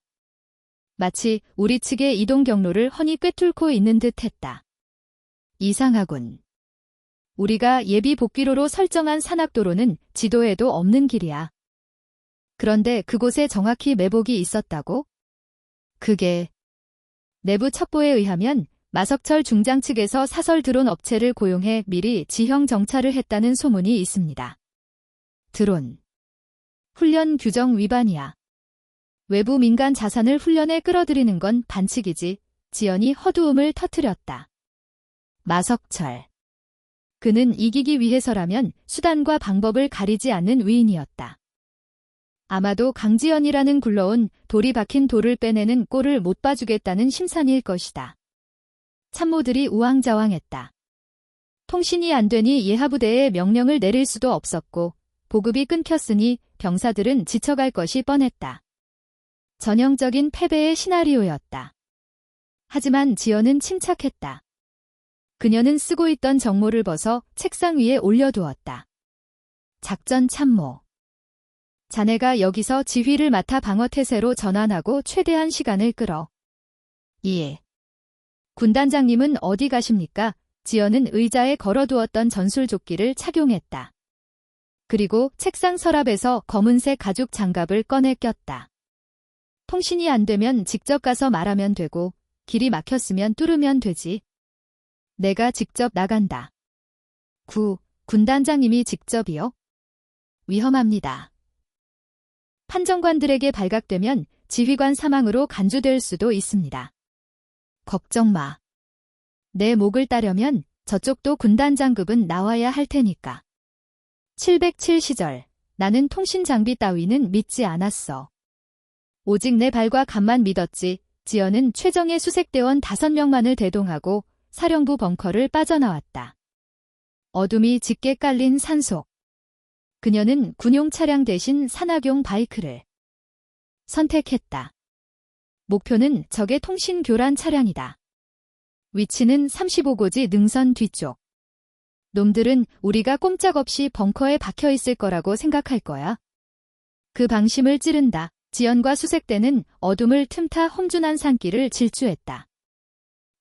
마치 우리 측의 이동 경로를 훤히 꿰뚫고 있는 듯 했다. 이상하군. 우리가 예비 복귀로로 설정한 산악도로는 지도에도 없는 길이야. 그런데 그곳에 정확히 매복이 있었다고? 그게 내부 첩보에 의하면 마석철 중장 측에서 사설 드론 업체를 고용해 미리 지형 정찰을 했다는 소문이 있습니다. 드론. 훈련 규정 위반이야. 외부 민간 자산을 훈련에 끌어들이는 건 반칙이지. 지연이 허두음을 터뜨렸다. 마석철. 그는 이기기 위해서라면 수단과 방법을 가리지 않는 위인이었다. 아마도 강지연이라는 굴러온 돌이 박힌 돌을 빼내는 꼴을 못 봐주겠다는 심산일 것이다. 참모들이 우왕좌왕했다. 통신이 안 되니 예하부대에 명령을 내릴 수도 없었고 보급이 끊겼으니 병사들은 지쳐갈 것이 뻔했다. 전형적인 패배의 시나리오였다. 하지만 지연은 침착했다. 그녀는 쓰고 있던 정모를 벗어 책상 위에 올려두었다. 작전 참모. 자네가 여기서 지휘를 맡아 방어태세로 전환하고 최대한 시간을 끌어. 예. 군단장님은 어디 가십니까? 지연은 의자에 걸어두었던 전술조끼를 착용했다. 그리고 책상 서랍에서 검은색 가죽 장갑을 꺼내 꼈다. 통신이 안 되면 직접 가서 말하면 되고 길이 막혔으면 뚫으면 되지. 내가 직접 나간다. 군단장님이 직접이요? 위험합니다. 판정관들에게 발각되면 지휘관 사망으로 간주될 수도 있습니다. 걱정 마. 내 목을 따려면 저쪽도 군단장급은 나와야 할 테니까. 707 시절 나는 통신 장비 따위는 믿지 않았어. 오직 내 발과 간만 믿었지. 지연은 최정예 수색대원 5명만을 대동하고 사령부 벙커를 빠져나왔다. 어둠이 짙게 깔린 산속. 그녀는 군용 차량 대신 산악용 바이크를 선택했다. 목표는 적의 통신 교란 차량이다. 위치는 35고지 능선 뒤쪽. 놈들은 우리가 꼼짝없이 벙커에 박혀 있을 거라고 생각할 거야. 그 방심을 찌른다. 지연과 수색대는 어둠을 틈타 험준한 산길을 질주했다.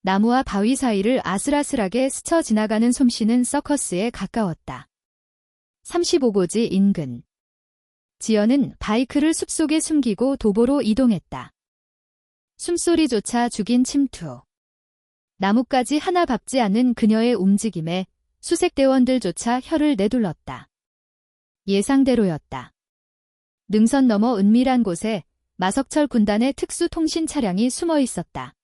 나무와 바위 사이를 아슬아슬하게 스쳐 지나가는 솜씨는 서커스에 가까웠다. 35고지 인근. 지연은 바이크를 숲속에 숨기고 도보로 이동했다. 숨소리조차 죽인 침투. 나뭇가지 하나 밟지 않는 그녀의 움직임에 수색대원들조차 혀를 내둘렀다. 예상대로였다. 능선 너머 은밀한 곳에 마석철 군단의 특수통신 차량이 숨어 있었다.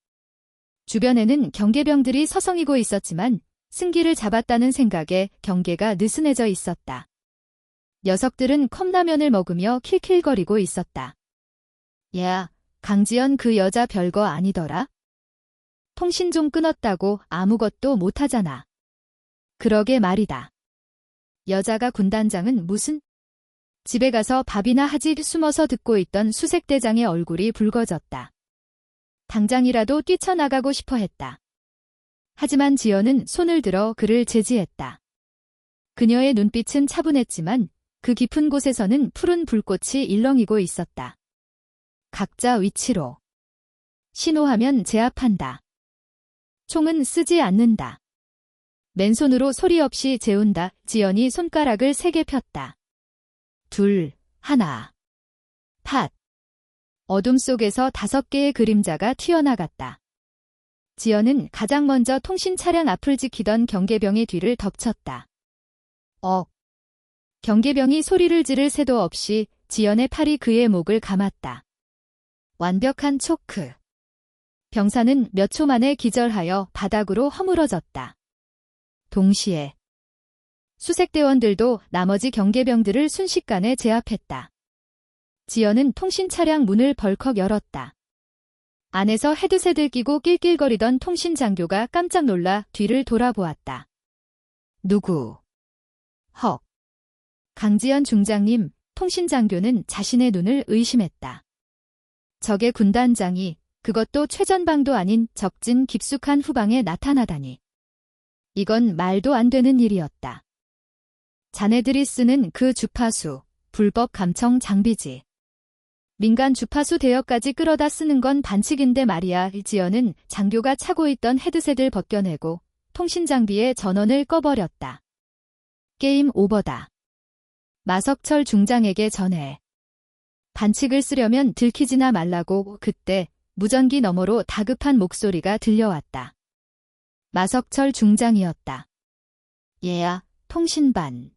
주변에는 경계병들이 서성이고 있었지만 승기를 잡았다는 생각에 경계가 느슨해져 있었다. 녀석들은 컵라면을 먹으며 킬킬거리고 있었다. 야, 강지연 그 여자 별거 아니더라? 통신 좀 끊었다고 아무것도 못하잖아. 그러게 말이다. 여자가 군단장은 무슨? 집에 가서 밥이나 하지. 숨어서 듣고 있던 수색대장의 얼굴이 붉어졌다. 당장이라도 뛰쳐나가고 싶어 했다. 하지만 지연은 손을 들어 그를 제지했다. 그녀의 눈빛은 차분했지만 그 깊은 곳에서는 푸른 불꽃이 일렁이고 있었다. 각자 위치로. 신호하면 제압한다. 총은 쓰지 않는다. 맨손으로 소리 없이 재운다. 지연이 손가락을 3개 폈다. 2, 1. 팟. 어둠 속에서 5개의 그림자가 튀어나갔다. 지연은 가장 먼저 통신 차량 앞을 지키던 경계병의 뒤를 덮쳤다. 경계병이 소리를 지를 새도 없이 지연의 팔이 그의 목을 감았다. 완벽한 초크. 병사는 몇 초 만에 기절하여 바닥으로 허물어졌다. 동시에 수색대원들도 나머지 경계병들을 순식간에 제압했다. 지연은 통신 차량 문을 벌컥 열었다. 안에서 헤드셋을 끼고 낄낄거리던 통신 장교가 깜짝 놀라 뒤를 돌아보았다. 누구? 헉. 강지연 중장님, 통신장교는 자신의 눈을 의심했다. 적의 군단장이 그것도 최전방도 아닌 적진 깊숙한 후방에 나타나다니. 이건 말도 안 되는 일이었다. 자네들이 쓰는 그 주파수, 불법 감청 장비지. 민간 주파수 대여까지 끌어다 쓰는 건 반칙인데 말이야. 지연은 장교가 차고 있던 헤드셋을 벗겨내고 통신장비의 전원을 꺼버렸다. 게임 오버다. 마석철 중장에게 전해. 반칙을 쓰려면 들키지나 말라고. 그때 무전기 너머로 다급한 목소리가 들려왔다. 마석철 중장이었다. 얘야, 통신반.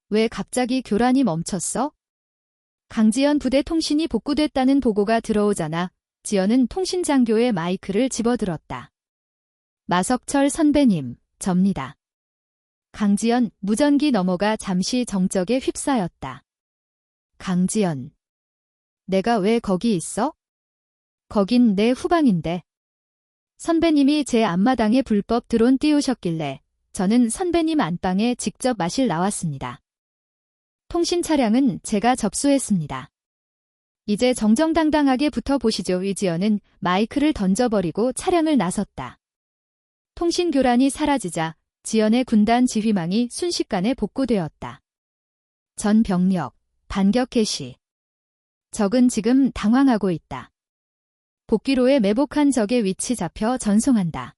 왜 갑자기 교란이 멈췄어? 강지연 부대 통신이 복구됐다는 보고가 들어오자나 지연은 통신장교의 마이크를 집어들었다. 마석철 선배님, 접니다. 강지연 무전기 너머가 잠시 정적에 휩싸였다. 강지연. 내가 왜 거기 있어? 거긴 내 후방인데. 선배님이 제 앞마당에 불법 드론 띄우셨길래 저는 선배님 안방에 직접 마실 나왔습니다. 통신 차량은 제가 접수했습니다. 이제 정정당당하게 붙어보시죠. 이지연은 마이크를 던져버리고 차량을 나섰다. 통신 교란이 사라지자 지연의 군단 지휘망이 순식간에 복구되었다. 전 병력, 반격 개시. 적은 지금 당황하고 있다. 복귀로에 매복한 적의 위치 잡혀 전송한다.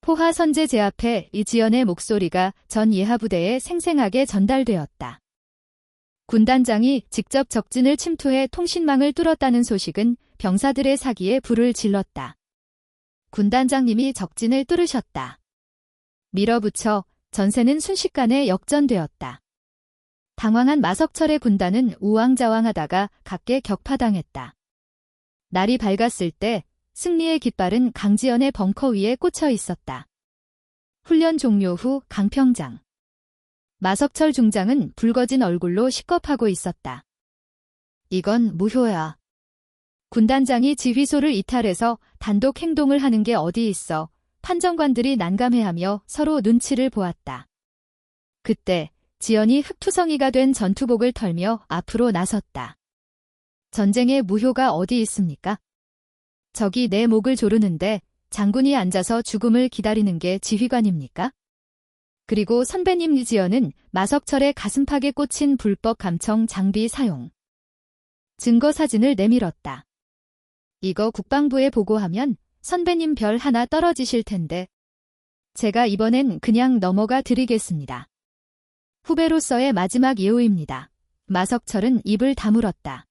포하 선제 제압해 이지연의 목소리가 전 예하부대에 생생하게 전달되었다. 군단장이 직접 적진을 침투해 통신망을 뚫었다는 소식은 병사들의 사기에 불을 질렀다. 군단장님이 적진을 뚫으셨다. 밀어붙여 전세는 순식간에 역전되었다. 당황한 마석철의 군단은 우왕좌왕하다가 각계 격파당했다. 날이 밝았을 때 승리의 깃발은 강지연의 벙커 위에 꽂혀 있었다. 훈련 종료 후 강평장. 마석철 중장은 붉어진 얼굴로 식겁하고 있었다. 이건 무효야. 군단장이 지휘소를 이탈해서 단독 행동을 하는 게 어디 있어. 판정관들이 난감해하며 서로 눈치를 보았다. 그때 지연이 흑투성이가 된 전투복을 털며 앞으로 나섰다. 전쟁의 무효가 어디 있습니까? 적이 내 목을 조르는데 장군이 앉아서 죽음을 기다리는 게 지휘관입니까? 그리고 선배님 이지연은 마석철의 가슴팍에 꽂힌 불법 감청 장비 사용. 증거 사진을 내밀었다. 이거 국방부에 보고하면 선배님 별 하나 떨어지실 텐데. 제가 이번엔 그냥 넘어가 드리겠습니다. 후배로서의 마지막 예우입니다. 마석철은 입을 다물었다.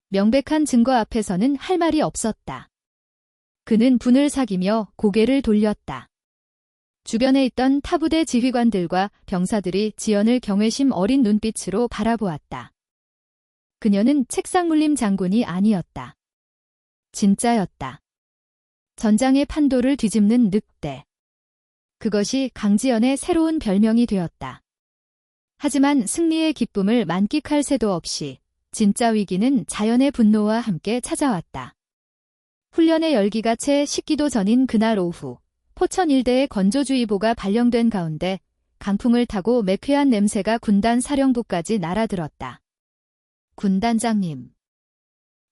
명백한 증거 앞에서는 할 말이 없었다. 그는 분을 사기며 고개를 돌렸다. 주변에 있던 타부대 지휘관들과 병사들이 지연을 경외심 어린 눈빛으로 바라보았다. 그녀는 책상물림 장군이 아니었다. 진짜였다. 전장의 판도를 뒤집는 늑대. 그것이 강지연의 새로운 별명이 되었다. 하지만 승리의 기쁨을 만끽할 새도 없이 진짜 위기는 자연의 분노와 함께 찾아왔다. 훈련의 열기가 채 식기도 전인 그날 오후, 포천 일대의 건조주의보가 발령된 가운데 강풍을 타고 매캐한 냄새가 군단 사령부까지 날아들었다. 군단장님.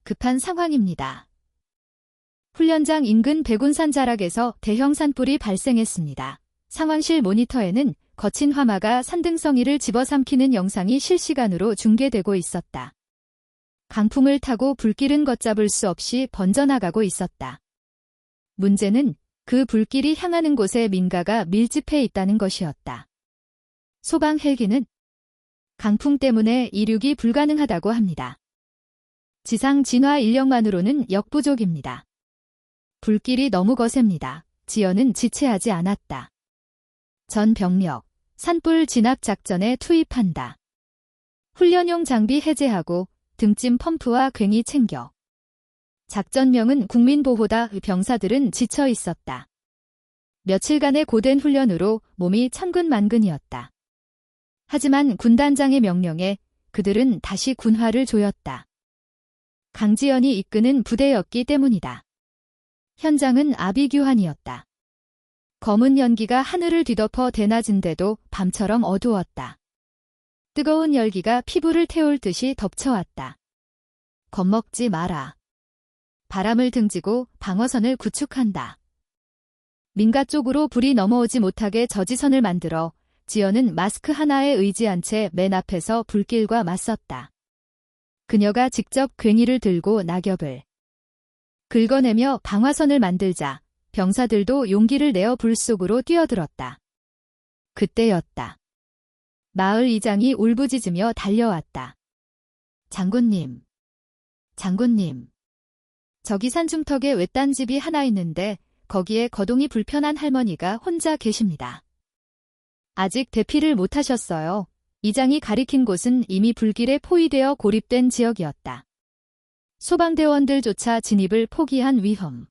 급한 상황입니다. 훈련장 인근 백운산 자락에서 대형 산불이 발생했습니다. 상황실 모니터에는 거친 화마가 산등성이를 집어삼키는 영상이 실시간으로 중계되고 있었다. 강풍을 타고 불길은 걷잡을 수 없이 번져나가고 있었다. 문제는 그 불길이 향하는 곳에 민가가 밀집해 있다는 것이었다. 소방 헬기는 강풍 때문에 이륙이 불가능하다고 합니다. 지상 진화 인력만으로는 역부족입니다. 불길이 너무 거셉니다. 지연은 지체하지 않았다. 전 병력, 산불 진압 작전에 투입한다. 훈련용 장비 해제하고 등짐 펌프와 괭이 챙겨. 작전명은 국민보호다. 병사들은 지쳐 있었다. 며칠간의 고된 훈련으로 몸이 천근만근이었다. 하지만 군단장의 명령에 그들은 다시 군화를 조였다. 강지연이 이끄는 부대였기 때문이다. 현장은 아비규환이었다. 검은 연기가 하늘을 뒤덮어 대낮인데도 밤처럼 어두웠다. 뜨거운 열기가 피부를 태울 듯이 덮쳐왔다. 겁먹지 마라. 바람을 등지고 방어선을 구축한다. 민가 쪽으로 불이 넘어오지 못하게 저지선을 만들어 지연은 마스크 하나에 의지한 채 맨 앞에서 불길과 맞섰다. 그녀가 직접 괭이를 들고 낙엽을 긁어내며 방화선을 만들자 병사들도 용기를 내어 불 속으로 뛰어들었다. 그때였다. 마을 이장이 울부짖으며 달려왔다. 장군님. 장군님. 저기 산중턱에 외딴 집이 하나 있는데 거기에 거동이 불편한 할머니가 혼자 계십니다. 아직 대피를 못하셨어요. 이장이 가리킨 곳은 이미 불길에 포위되어 고립된 지역이었다. 소방대원들조차 진입을 포기한 위험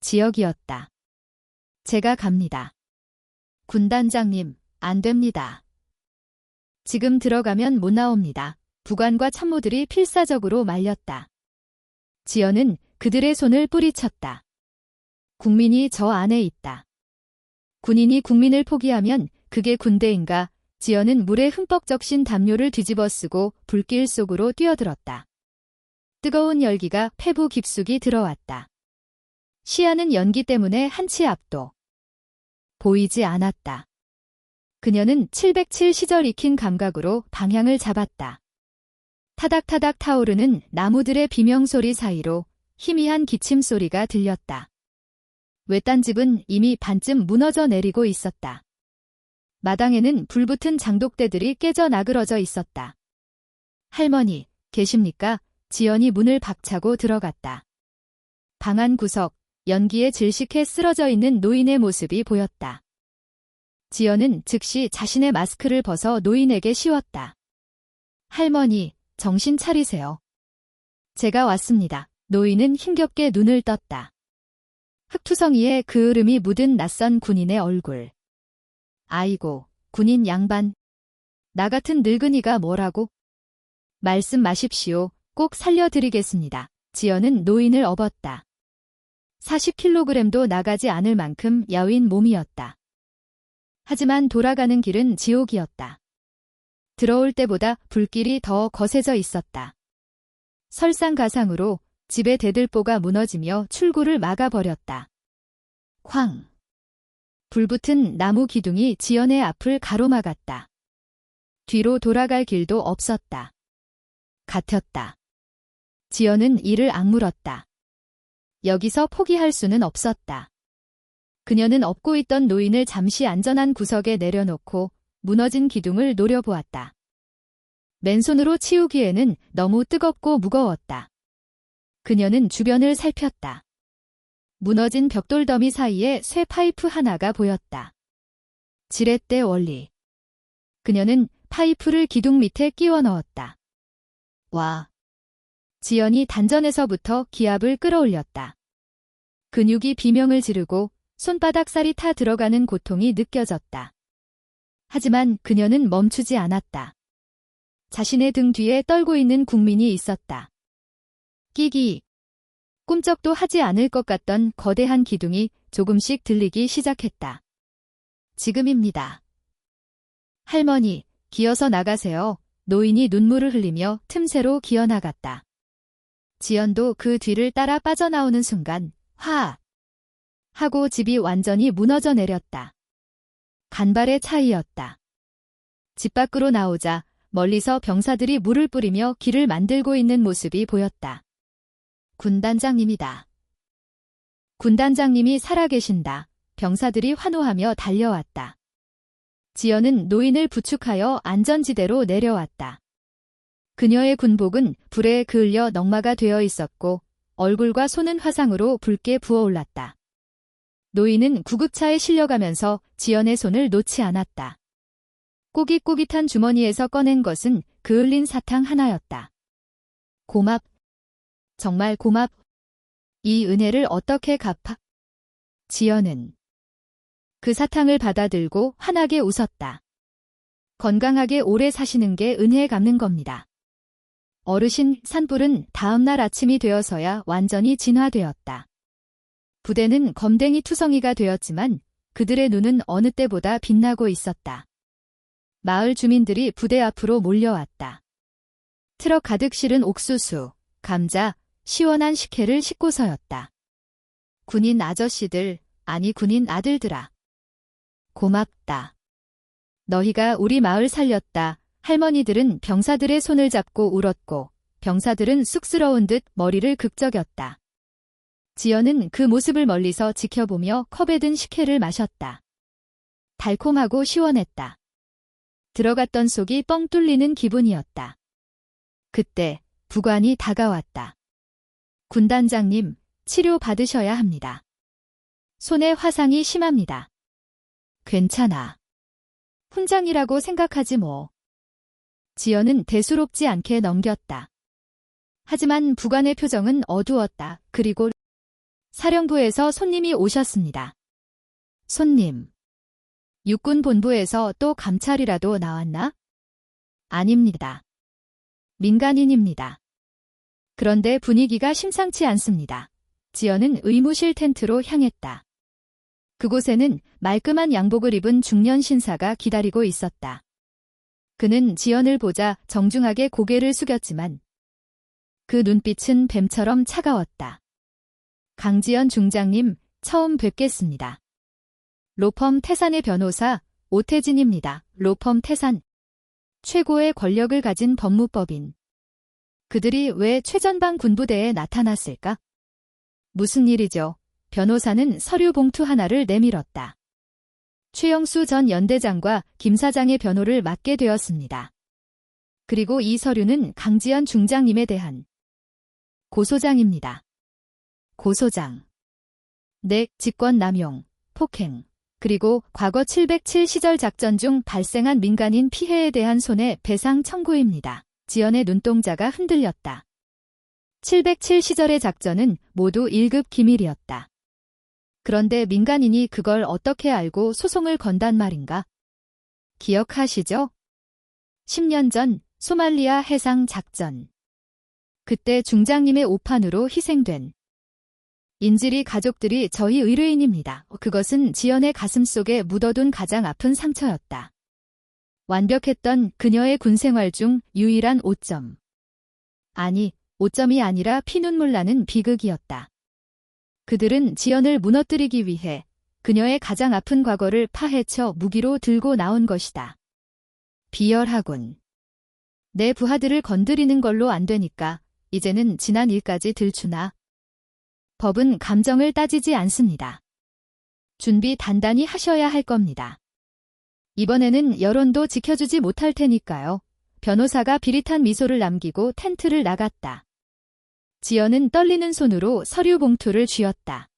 지역이었다. 제가 갑니다. 군단장님, 안 됩니다. 지금 들어가면 못 나옵니다. 부관과 참모들이 필사적으로 말렸다. 지연은 그들의 손을 뿌리쳤다. 국민이 저 안에 있다. 군인이 국민을 포기하면 그게 군대인가? 지연은 물에 흠뻑 적신 담요를 뒤집어 쓰고 불길 속으로 뛰어들었다. 뜨거운 열기가 폐부 깊숙이 들어왔다. 시야는 연기 때문에 한치 앞도 보이지 않았다. 그녀는 707 시절 익힌 감각으로 방향을 잡았다. 타닥타닥 타오르는 나무들의 비명소리 사이로 희미한 기침소리가 들렸다. 외딴 집은 이미 반쯤 무너져 내리고 있었다. 마당에는 불붙은 장독대들이 깨져 나그러져 있었다. 할머니, 계십니까? 지연이 문을 박차고 들어갔다. 방 안 구석, 연기에 질식해 쓰러져 있는 노인의 모습이 보였다. 지연은 즉시 자신의 마스크를 벗어 노인에게 씌웠다. 할머니, 정신 차리세요. 제가 왔습니다. 노인은 힘겹게 눈을 떴다. 흙투성이에 그을음이 묻은 낯선 군인의 얼굴. 아이고, 군인 양반. 나 같은 늙은이가 뭐라고? 말씀 마십시오. 꼭 살려드리겠습니다. 지연은 노인을 업었다. 40kg도 나가지 않을 만큼 야윈 몸이었다. 하지만 돌아가는 길은 지옥이었다. 들어올 때보다 불길이 더 거세져 있었다. 설상가상으로 집의 대들보가 무너지며 출구를 막아버렸다. 쾅! 불붙은 나무 기둥이 지연의 앞을 가로막았다. 뒤로 돌아갈 길도 없었다. 갇혔다. 지연은 이를 악물었다. 여기서 포기할 수는 없었다. 그녀는 업고 있던 노인을 잠시 안전한 구석에 내려놓고 무너진 기둥을 노려보았다. 맨손으로 치우기에는 너무 뜨겁고 무거웠다. 그녀는 주변을 살폈다. 무너진 벽돌더미 사이에 쇠 파이프 하나가 보였다. 지렛대 원리. 그녀는 파이프를 기둥 밑에 끼워 넣었다. 와. 지연이 단전에서부터 기압을 끌어올렸다. 근육이 비명을 지르고 손바닥살이 타 들어가는 고통이 느껴졌다. 하지만 그녀는 멈추지 않았다. 자신의 등 뒤에 떨고 있는 국민이 있었다. 끼기. 꿈쩍도 하지 않을 것 같던 거대한 기둥이 조금씩 들리기 시작했다. 지금입니다. 할머니, 기어서 나가세요. 노인이 눈물을 흘리며 틈새로 기어나갔다. 지연도 그 뒤를 따라 빠져나오는 순간 화! 하고 집이 완전히 무너져 내렸다. 간발의 차이였다. 집 밖으로 나오자 멀리서 병사들이 물을 뿌리며 길을 만들고 있는 모습이 보였다. 군단장님이다. 군단장님이 살아계신다. 병사들이 환호하며 달려왔다. 지연은 노인을 부축하여 안전지대로 내려왔다. 그녀의 군복은 불에 그을려 넉마가 되어 있었고 얼굴과 손은 화상으로 붉게 부어올랐다. 노인은 구급차에 실려가면서 지연의 손을 놓지 않았다. 꼬깃꼬깃한 주머니에서 꺼낸 것은 그을린 사탕 하나였다. 고맙. 정말 고맙. 이 은혜를 어떻게 갚아? 지연은 그 사탕을 받아들고 환하게 웃었다. 건강하게 오래 사시는 게 은혜 갚는 겁니다. 어르신, 산불은 다음날 아침이 되어서야 완전히 진화되었다. 부대는 검댕이 투성이가 되었지만 그들의 눈은 어느 때보다 빛나고 있었다. 마을 주민들이 부대 앞으로 몰려왔다. 트럭 가득 실은 옥수수, 감자, 시원한 식혜를 싣고서였다. 군인 아저씨들, 아니 군인 아들들아. 고맙다. 너희가 우리 마을 살렸다. 할머니들은 병사들의 손을 잡고 울었고 병사들은 쑥스러운 듯 머리를 극적였다. 지연은 그 모습을 멀리서 지켜보며 컵에 든 식혜를 마셨다. 달콤하고 시원했다. 들어갔던 속이 뻥 뚫리는 기분이었다. 그때 부관이 다가왔다. 군단장님, 치료 받으셔야 합니다. 손에 화상이 심합니다. 괜찮아. 훈장이라고 생각하지 뭐. 지연은 대수롭지 않게 넘겼다. 하지만 부관의 표정은 어두웠다. 그리고 사령부에서 손님이 오셨습니다. 손님. 육군 본부에서 또 감찰이라도 나왔나? 아닙니다. 민간인입니다. 그런데 분위기가 심상치 않습니다. 지연은 의무실 텐트로 향했다. 그곳에는 말끔한 양복을 입은 중년 신사가 기다리고 있었다. 그는 지연을 보자 정중하게 고개를 숙였지만 그 눈빛은 뱀처럼 차가웠다. 강지연 중장님, 처음 뵙겠습니다. 로펌 태산의 변호사 오태진입니다. 로펌 태산. 최고의 권력을 가진 법무법인. 그들이 왜 최전방 군부대에 나타났을까? 무슨 일이죠? 변호사는 서류 봉투 하나를 내밀었다. 최영수 전 연대장과 김 사장의 변호를 맡게 되었습니다. 그리고 이 서류는 강지연 중장님에 대한 고소장입니다. 고소장. 네, 직권남용, 폭행, 그리고 과거 707 시절 작전 중 발생한 민간인 피해에 대한 손해배상 청구입니다. 지연의 눈동자가 흔들렸다. 707 시절의 작전은 모두 1급 기밀이었다. 그런데 민간인이 그걸 어떻게 알고 소송을 건단 말인가? 기억하시죠? 10년 전 소말리아 해상 작전. 그때 중장님의 오판으로 희생된 인질이 가족들이 저희 의뢰인입니다. 그것은 지연의 가슴 속에 묻어둔 가장 아픈 상처였다. 완벽했던 그녀의 군생활 중 유일한 오점. 아니, 오점이 아니라 피눈물 나는 비극이었다. 그들은 지연을 무너뜨리기 위해 그녀의 가장 아픈 과거를 파헤쳐 무기로 들고 나온 것이다. 비열하군. 내 부하들을 건드리는 걸로 안 되니까 이제는 지난 일까지 들추나. 법은 감정을 따지지 않습니다. 준비 단단히 하셔야 할 겁니다. 이번에는 여론도 지켜주지 못할 테니까요. 변호사가 비릿한 미소를 남기고 텐트를 나갔다. 지연은 떨리는 손으로 서류 봉투를 쥐었다.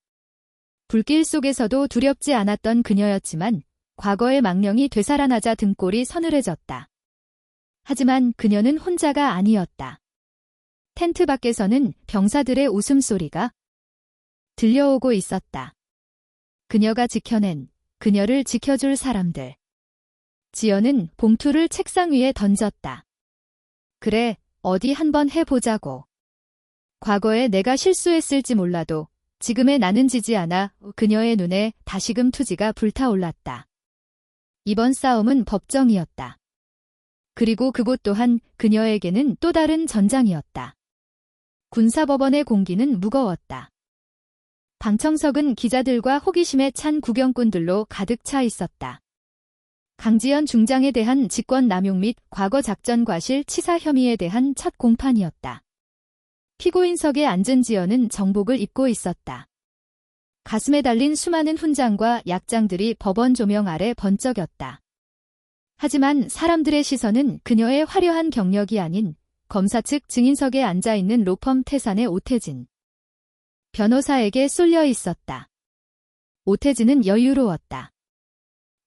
불길 속에서도 두렵지 않았던 그녀였지만 과거의 망령이 되살아나자 등골이 서늘해졌다. 하지만 그녀는 혼자가 아니었다. 텐트 밖에서는 병사들의 웃음소리가 들려오고 있었다. 그녀가 지켜낸, 그녀를 지켜줄 사람들. 지연은 봉투를 책상 위에 던졌다. 그래, 어디 한번 해보자고. 과거에 내가 실수했을지 몰라도 지금의 나는 지지 않아. 그녀의 눈에 다시금 투지가 불타올랐다. 이번 싸움은 법정이었다. 그리고 그곳 또한 그녀에게는 또 다른 전장이었다. 군사법원의 공기는 무거웠다. 방청석은 기자들과 호기심에 찬 구경꾼들로 가득 차 있었다. 강지연 중장에 대한 직권남용 및 과거 작전 과실 치사 혐의에 대한 첫 공판이었다. 피고인석에 앉은 지연은 정복을 입고 있었다. 가슴에 달린 수많은 훈장과 약장들이 법원 조명 아래 번쩍였다. 하지만 사람들의 시선은 그녀의 화려한 경력이 아닌 검사 측 증인석에 앉아있는 로펌 태산의 오태진 변호사에게 쏠려 있었다. 오태진은 여유로웠다.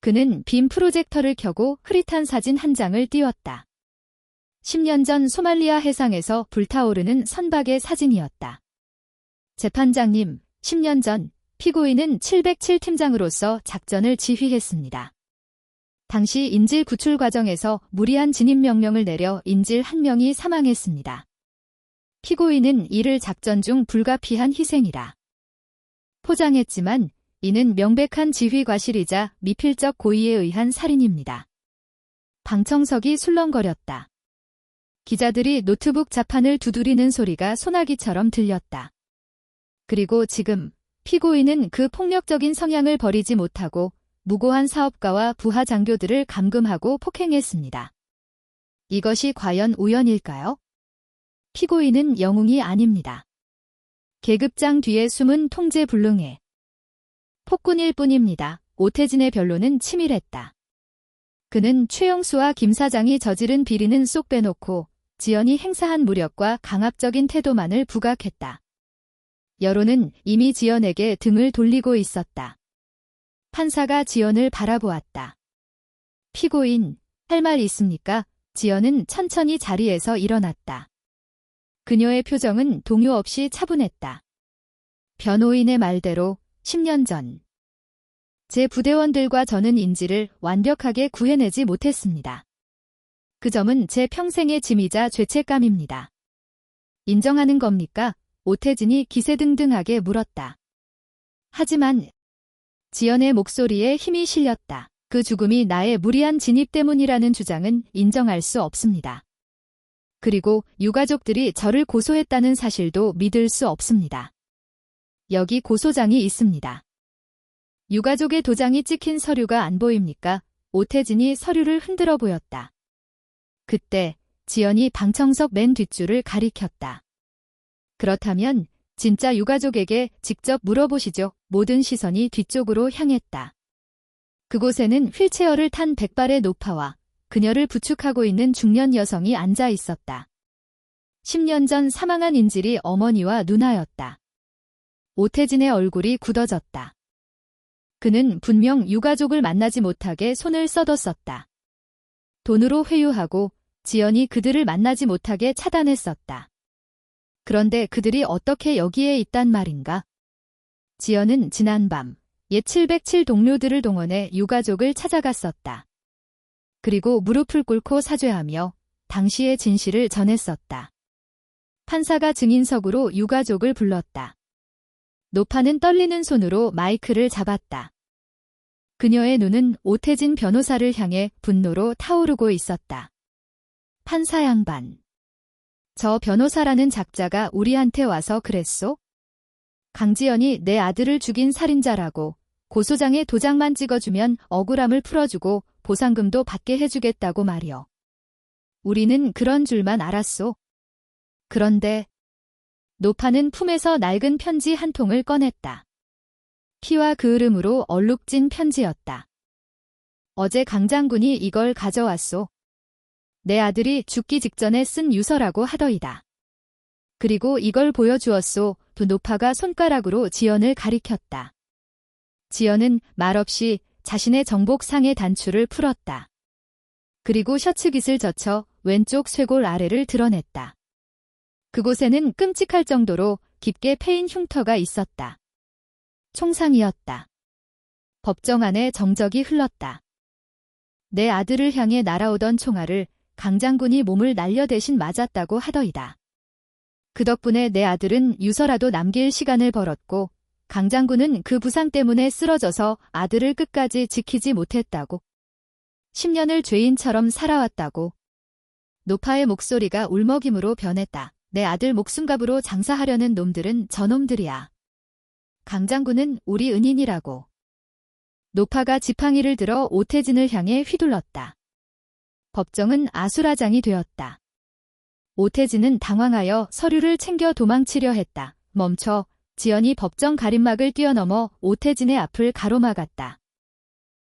그는 빔 프로젝터를 켜고 흐릿한 사진 한 장을 띄웠다. 10년 전 소말리아 해상에서 불타오르는 선박의 사진이었다. 재판장님, 10년 전 피고인은 707 팀장으로서 작전을 지휘했습니다. 당시 인질 구출 과정에서 무리한 진입 명령을 내려 인질 1명이 사망했습니다. 피고인은 이를 작전 중 불가피한 희생이라 포장했지만 이는 명백한 지휘 과실이자 미필적 고의에 의한 살인입니다. 방청석이 술렁거렸다. 기자들이 노트북 자판을 두드리는 소리가 소나기처럼 들렸다. 그리고 지금 피고인은 그 폭력적인 성향을 버리지 못하고 무고한 사업가와 부하 장교들을 감금하고 폭행했습니다. 이것이 과연 우연일까요? 피고인은 영웅이 아닙니다. 계급장 뒤에 숨은 통제불능의 폭군일 뿐입니다. 오태진의 변론은 치밀했다. 그는 최영수와 김 사장이 저지른 비리는 쏙 빼놓고 지연이 행사한 무력과 강압적인 태도만을 부각했다. 여론은 이미 지연에게 등을 돌리고 있었다. 판사가 지연을 바라보았다. 피고인, 할 말 있습니까? 지연은 천천히 자리에서 일어났다. 그녀의 표정은 동요 없이 차분했다. 변호인의 말대로 10년 전 제 부대원들과 저는 인지를 완벽하게 구해내지 못했습니다. 그 점은 제 평생의 짐이자 죄책감입니다. 인정하는 겁니까? 오태진이 기세등등하게 물었다. 하지만 지연의 목소리에 힘이 실렸다. 그 죽음이 나의 무리한 진입 때문이라는 주장은 인정할 수 없습니다. 그리고 유가족들이 저를 고소했다는 사실도 믿을 수 없습니다. 여기 고소장이 있습니다. 유가족의 도장이 찍힌 서류가 안 보입니까? 오태진이 서류를 흔들어 보였다. 그때 지연이 방청석 맨 뒷줄을 가리켰다. 그렇다면 진짜 유가족에게 직접 물어보시죠. 모든 시선이 뒤쪽으로 향했다. 그곳에는 휠체어를 탄 백발의 노파와 그녀를 부축하고 있는 중년 여성이 앉아 있었다. 10년 전 사망한 인질이 어머니와 누나였다. 오태진의 얼굴이 굳어졌다. 그는 분명 유가족을 만나지 못하게 손을 써뒀었다. 돈으로 회유하고 지연이 그들을 만나지 못하게 차단했었다. 그런데 그들이 어떻게 여기에 있단 말인가? 지연은 지난밤 옛 707 동료들을 동원해 유가족을 찾아갔었다. 그리고 무릎을 꿇고 사죄하며 당시의 진실을 전했었다. 판사가 증인석으로 유가족을 불렀다. 노파는 떨리는 손으로 마이크를 잡았다. 그녀의 눈은 오태진 변호사를 향해 분노로 타오르고 있었다. 판사 양반. 저 변호사라는 작자가 우리한테 와서 그랬소? 강지연이 내 아들을 죽인 살인자라고 고소장에 도장만 찍어주면 억울함을 풀어주고 보상금도 받게 해주겠다고 말이여. 우리는 그런 줄만 알았소. 그런데 노파는 품에서 낡은 편지 한 통을 꺼냈다. 피와 그을음으로 얼룩진 편지였다. 어제 강 장군이 이걸 가져왔소. 내 아들이 죽기 직전에 쓴 유서라고 하더이다. 그리고 이걸 보여주었소. 두 노파가 손가락으로 지연을 가리켰다. 지연은 말없이 자신의 정복상의 단추를 풀었다. 그리고 셔츠깃을 젖혀 왼쪽 쇄골 아래를 드러냈다. 그곳에는 끔찍할 정도로 깊게 패인 흉터가 있었다. 총상이었다. 법정 안에 정적이 흘렀다. 내 아들을 향해 날아오던 총알을 강 장군이 몸을 날려 대신 맞았다고 하더이다. 그 덕분에 내 아들은 유서라도 남길 시간을 벌었고 강 장군은 그 부상 때문에 쓰러져서 아들을 끝까지 지키지 못했다고. 10년을 죄인처럼 살아왔다고. 노파의 목소리가 울먹임으로 변했다. 내 아들 목숨값으로 장사하려는 놈들은 저놈들이야. 강 장군은 우리 은인이라고. 노파가 지팡이를 들어 오태진을 향해 휘둘렀다. 법정은 아수라장이 되었다. 오태진은 당황하여 서류를 챙겨 도망치려 했다. 멈춰. 지연이 법정 가림막을 뛰어넘어 오태진의 앞을 가로막았다.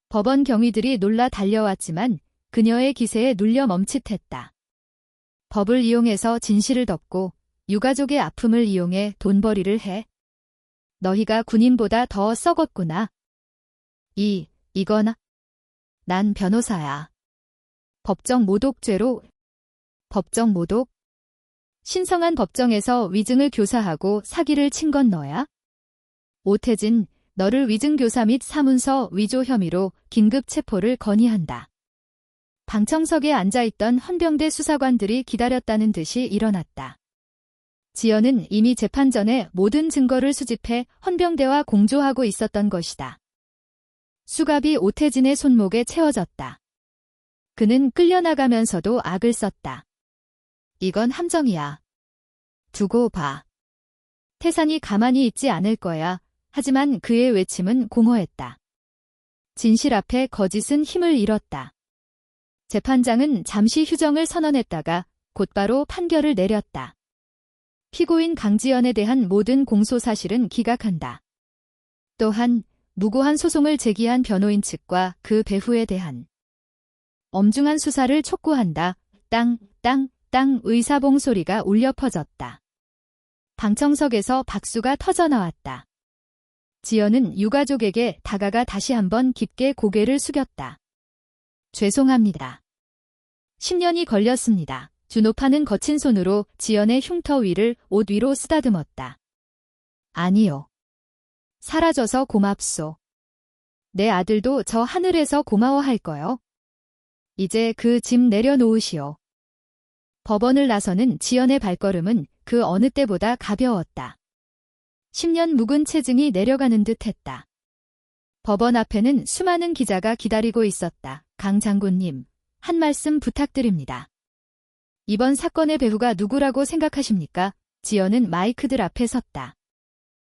법원 경위들이 놀라 달려왔지만 그녀의 기세에 눌려 멈칫했다. 법을 이용해서 진실을 덮고 유가족의 아픔을 이용해 돈벌이를 해. 너희가 군인보다 더 썩었구나. 이거나. 난 변호사야. 법정 모독죄로. 법정 모독? 신성한 법정에서 위증을 교사하고 사기를 친 건 너야? 오태진, 너를 위증교사 및 사문서 위조 혐의로 긴급 체포를 건의한다. 방청석에 앉아있던 헌병대 수사관들이 기다렸다는 듯이 일어났다. 지연은 이미 재판 전에 모든 증거를 수집해 헌병대와 공조하고 있었던 것이다. 수갑이 오태진의 손목에 채워졌다. 그는 끌려나가면서도 악을 썼다. 이건 함정이야. 두고 봐. 태산이 가만히 있지 않을 거야. 하지만 그의 외침은 공허했다. 진실 앞에 거짓은 힘을 잃었다. 재판장은 잠시 휴정을 선언했다가 곧바로 판결을 내렸다. 피고인 강지연에 대한 모든 공소 사실은 기각한다. 또한 무고한 소송을 제기한 변호인 측과 그 배후에 대한 엄중한 수사를 촉구한다. 땅, 땅, 땅 의사봉 소리가 울려 퍼졌다. 방청석에서 박수가 터져나왔다. 지연은 유가족에게 다가가 다시 한번 깊게 고개를 숙였다. 죄송합니다. 10년이 걸렸습니다. 준호파는 거친 손으로 지연의 흉터 위를 옷 위로 쓰다듬었다. 아니요. 사라져서 고맙소. 내 아들도 저 하늘에서 고마워할 거요. 이제 그 짐 내려놓으시오. 법원을 나서는 지연의 발걸음은 그 어느 때보다 가벼웠다. 10년 묵은 체증이 내려가는 듯 했다. 법원 앞에는 수많은 기자가 기다리고 있었다. 강 장군님, 한 말씀 부탁드립니다. 이번 사건의 배후가 누구라고 생각하십니까? 지연은 마이크들 앞에 섰다.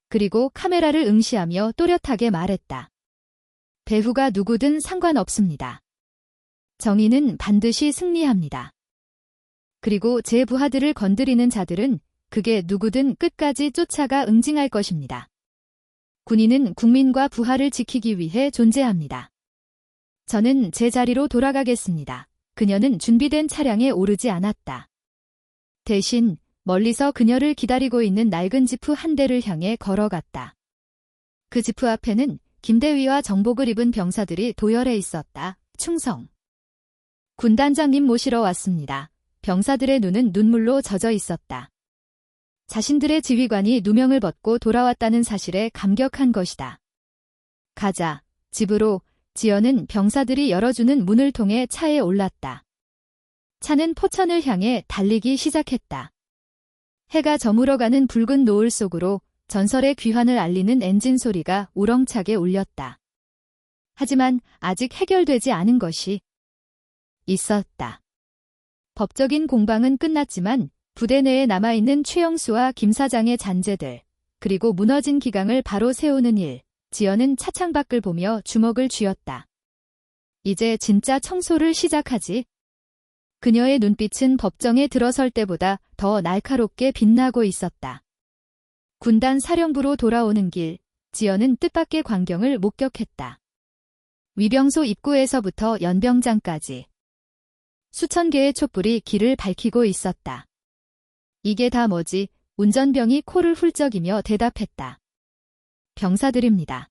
그리고 카메라를 응시하며 또렷하게 말했다. 배후가 누구든 상관없습니다. 정의는 반드시 승리합니다. 그리고 제 부하들을 건드리는 자들은 그게 누구든 끝까지 쫓아가 응징할 것입니다. 군인은 국민과 부하를 지키기 위해 존재합니다. 저는 제 자리로 돌아가겠습니다. 그녀는 준비된 차량에 오르지 않았다. 대신 멀리서 그녀를 기다리고 있는 낡은 지프 한 대를 향해 걸어갔다. 그 지프 앞에는 김대위와 정복을 입은 병사들이 도열해 있었다. 충성. 군단장님 모시러 왔습니다. 병사들의 눈은 눈물로 젖어 있었다. 자신들의 지휘관이 누명을 벗고 돌아왔다는 사실에 감격한 것이다. 가자, 집으로. 지연은 병사들이 열어주는 문을 통해 차에 올랐다. 차는 포천을 향해 달리기 시작했다. 해가 저물어가는 붉은 노을 속으로 전설의 귀환을 알리는 엔진 소리가 우렁차게 울렸다. 하지만 아직 해결되지 않은 것이 있었다. 법적인 공방은 끝났지만 부대 내에 남아있는 최영수와 김 사장의 잔재들, 그리고 무너진 기강을 바로 세우는 일, 지연은 차창 밖을 보며 주먹을 쥐었다. 이제 진짜 청소를 시작하지. 그녀의 눈빛은 법정에 들어설 때보다 더 날카롭게 빛나고 있었다. 군단 사령부로 돌아오는 길, 지연은 뜻밖의 광경을 목격했다. 위병소 입구에서부터 연병장까지 수천 개의 촛불이 길을 밝히고 있었다. 이게 다 뭐지? 운전병이 코를 훌쩍이며 대답했다. 병사들입니다.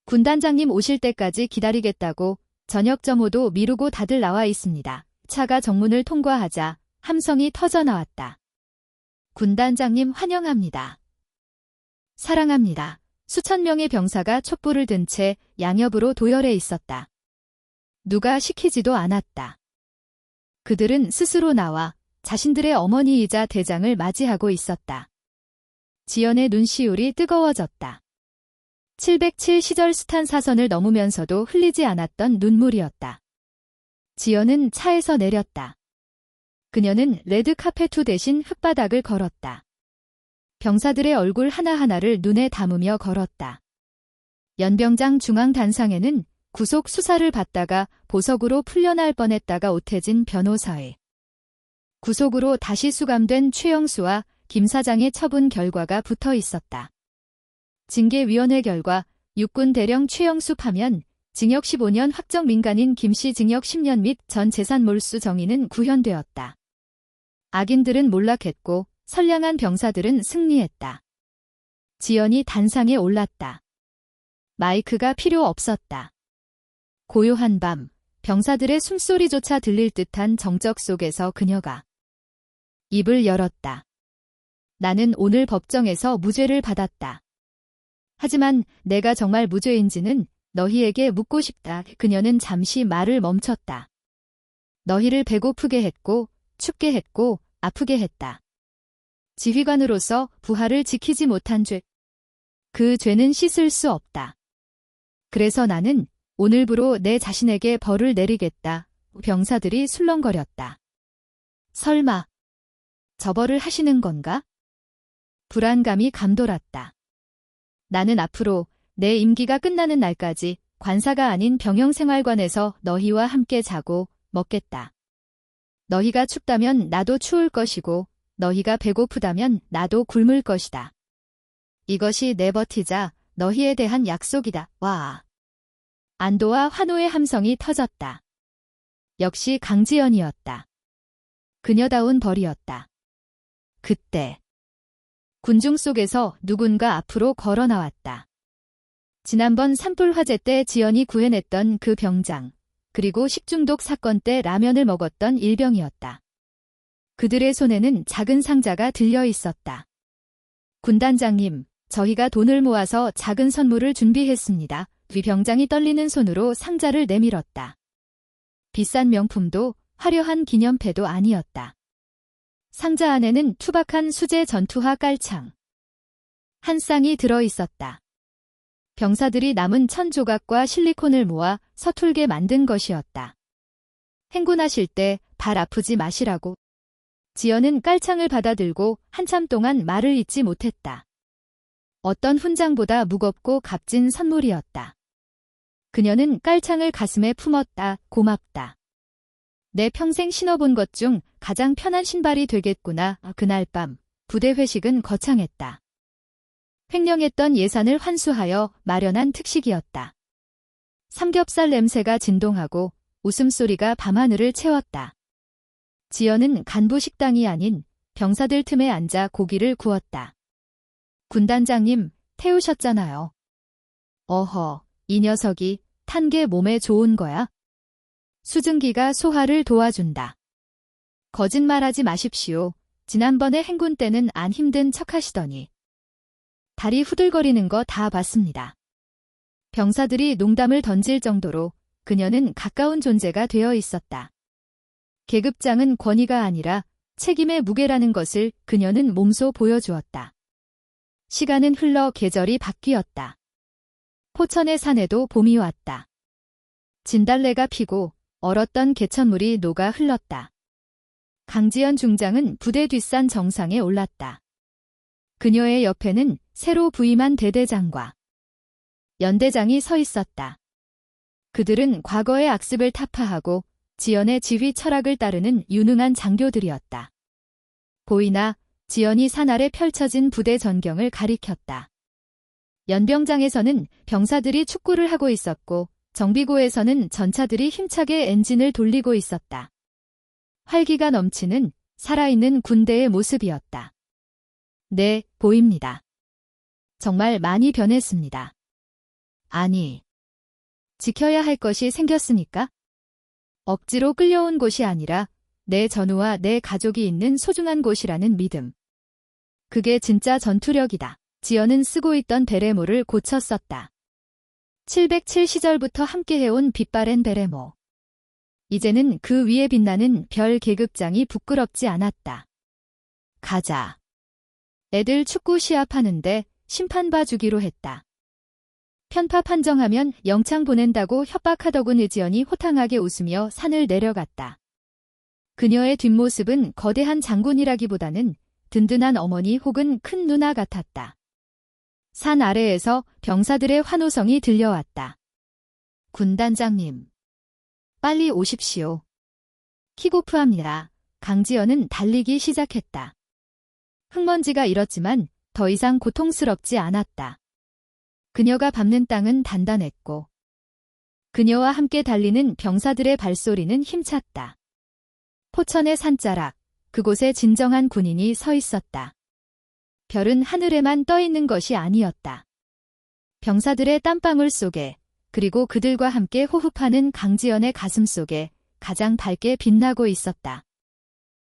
군단장님 오실 때까지 기다리겠다고 저녁 점호도 미루고 다들 나와 있습니다. 차가 정문을 통과하자 함성이 터져나왔다. 군단장님 환영합니다. 사랑합니다. 수천 명의 병사가 촛불을 든 채 양옆으로 도열해 있었다. 누가 시키지도 않았다. 그들은 스스로 나와 자신들의 어머니이자 대장을 맞이하고 있었다. 지연의 눈시울이 뜨거워졌다. 707 시절 숱한 사선을 넘으면서도 흘리지 않았던 눈물이었다. 지연은 차에서 내렸다. 그녀는 레드카페트 대신 흙바닥을 걸었다. 병사들의 얼굴 하나하나를 눈에 담으며 걸었다. 연병장 중앙 단상에는 구속 수사를 받다가 보석으로 풀려날 뻔했다가 오태진 변호사의 구속으로 다시 수감된 최영수와 김 사장의 처분 결과가 붙어 있었다. 징계위원회 결과 육군 대령 최영수 파면 징역 15년, 확정 민간인 김씨 징역 10년 및 전 재산 몰수 정의는 구현되었다. 악인들은 몰락했고 선량한 병사들은 승리했다. 지연이 단상에 올랐다. 마이크가 필요 없었다. 고요한 밤, 병사들의 숨소리조차 들릴 듯한 정적 속에서 그녀가 입을 열었다. 나는 오늘 법정에서 무죄를 받았다. 하지만 내가 정말 무죄인지는 너희에게 묻고 싶다. 그녀는 잠시 말을 멈췄다. 너희를 배고프게 했고, 춥게 했고, 아프게 했다. 지휘관으로서 부하를 지키지 못한 죄. 그 죄는 씻을 수 없다. 그래서 나는 오늘부로 내 자신에게 벌을 내리겠다. 병사들이 술렁거렸다. 설마 저벌을 하시는 건가? 불안감이 감돌았다. 나는 앞으로 내 임기가 끝나는 날까지 관사가 아닌 병영생활관에서 너희와 함께 자고 먹겠다. 너희가 춥다면 나도 추울 것이고 너희가 배고프다면 나도 굶을 것이다. 이것이 내 버티자 너희에 대한 약속이다. 와. 안도와 환호의 함성이 터졌다. 역시 강지연이었다. 그녀다운 벌이었다. 그때 군중 속에서 누군가 앞으로 걸어 나왔다. 지난번 산불 화재 때 지연이 구해냈던 그 병장, 그리고 식중독 사건 때 라면을 먹었던 일병이었다. 그들의 손에는 작은 상자가 들려 있었다. 군단장님, 저희가 돈을 모아서 작은 선물을 준비했습니다. 위 병장이 떨리는 손으로 상자를 내밀었다. 비싼 명품도 화려한 기념패도 아니었다. 상자 안에는 투박한 수제 전투화 깔창 한 쌍이 들어 있었다. 병사들이 남은 천 조각과 실리콘을 모아 서툴게 만든 것이었다. 행군하실 때 발 아프지 마시라고. 지연은 깔창을 받아들고 한참 동안 말을 잇지 못했다. 어떤 훈장보다 무겁고 값진 선물이었다. 그녀는 깔창을 가슴에 품었다. 고맙다. 내 평생 신어본 것 중 가장 편한 신발이 되겠구나. 그날 밤 부대 회식은 거창했다. 횡령했던 예산을 환수하여 마련한 특식이었다. 삼겹살 냄새가 진동하고 웃음소리가 밤하늘을 채웠다. 지연은 간부 식당이 아닌 병사들 틈에 앉아 고기를 구웠다. 군단장님, 태우셨잖아요. 어허, 이 녀석이 탄 게 몸에 좋은 거야? 수증기가 소화를 도와준다. 거짓말하지 마십시오. 지난번에 행군 때는 안 힘든 척하시더니. 다리 후들거리는 거 다 봤습니다. 병사들이 농담을 던질 정도로 그녀는 가까운 존재가 되어 있었다. 계급장은 권위가 아니라 책임의 무게라는 것을 그녀는 몸소 보여주었다. 시간은 흘러 계절이 바뀌었다. 포천의 산에도 봄이 왔다. 진달래가 피고 얼었던 개천물이 녹아 흘렀다. 강지연 중장은 부대 뒷산 정상에 올랐다. 그녀의 옆에는 새로 부임한 대대장과 연대장이 서 있었다. 그들은 과거의 악습을 타파하고 지연의 지휘 철학을 따르는 유능한 장교들이었다. 보이나 지연이 산 아래 펼쳐진 부대 전경을 가리켰다. 연병장에서는 병사들이 축구를 하고 있었고 정비고에서는 전차들이 힘차게 엔진을 돌리고 있었다. 활기가 넘치는 살아있는 군대의 모습이었다. 네, 보입니다. 정말 많이 변했습니다. 아니, 지켜야 할 것이 생겼으니까? 억지로 끌려온 곳이 아니라 내 전우와 내 가족이 있는 소중한 곳이라는 믿음. 그게 진짜 전투력이다. 지연은 쓰고 있던 베레모를 고쳐 썼다. 707 시절부터 함께해온 빛바랜 베레모. 이제는 그 위에 빛나는 별 계급장이 부끄럽지 않았다. 가자. 애들 축구 시합하는데 심판 봐주기로 했다. 편파 판정하면 영창 보낸다고 협박하더군. 의지연이 호탕하게 웃으며 산을 내려갔다. 그녀의 뒷모습은 거대한 장군이라기보다는 든든한 어머니 혹은 큰 누나 같았다. 산 아래에서 병사들의 환호성이 들려왔다. 군단장님, 빨리 오십시오. 킥오프합니다. 강지연은 달리기 시작했다. 흙먼지가 일었지만 더 이상 고통스럽지 않았다. 그녀가 밟는 땅은 단단했고 그녀와 함께 달리는 병사들의 발소리는 힘찼다. 포천의 산자락, 그곳에 진정한 군인이 서 있었다. 별은 하늘에만 떠 있는 것이 아니었다. 병사들의 땀방울 속에, 그리고 그들과 함께 호흡하는 강지연의 가슴 속에 가장 밝게 빛나고 있었다.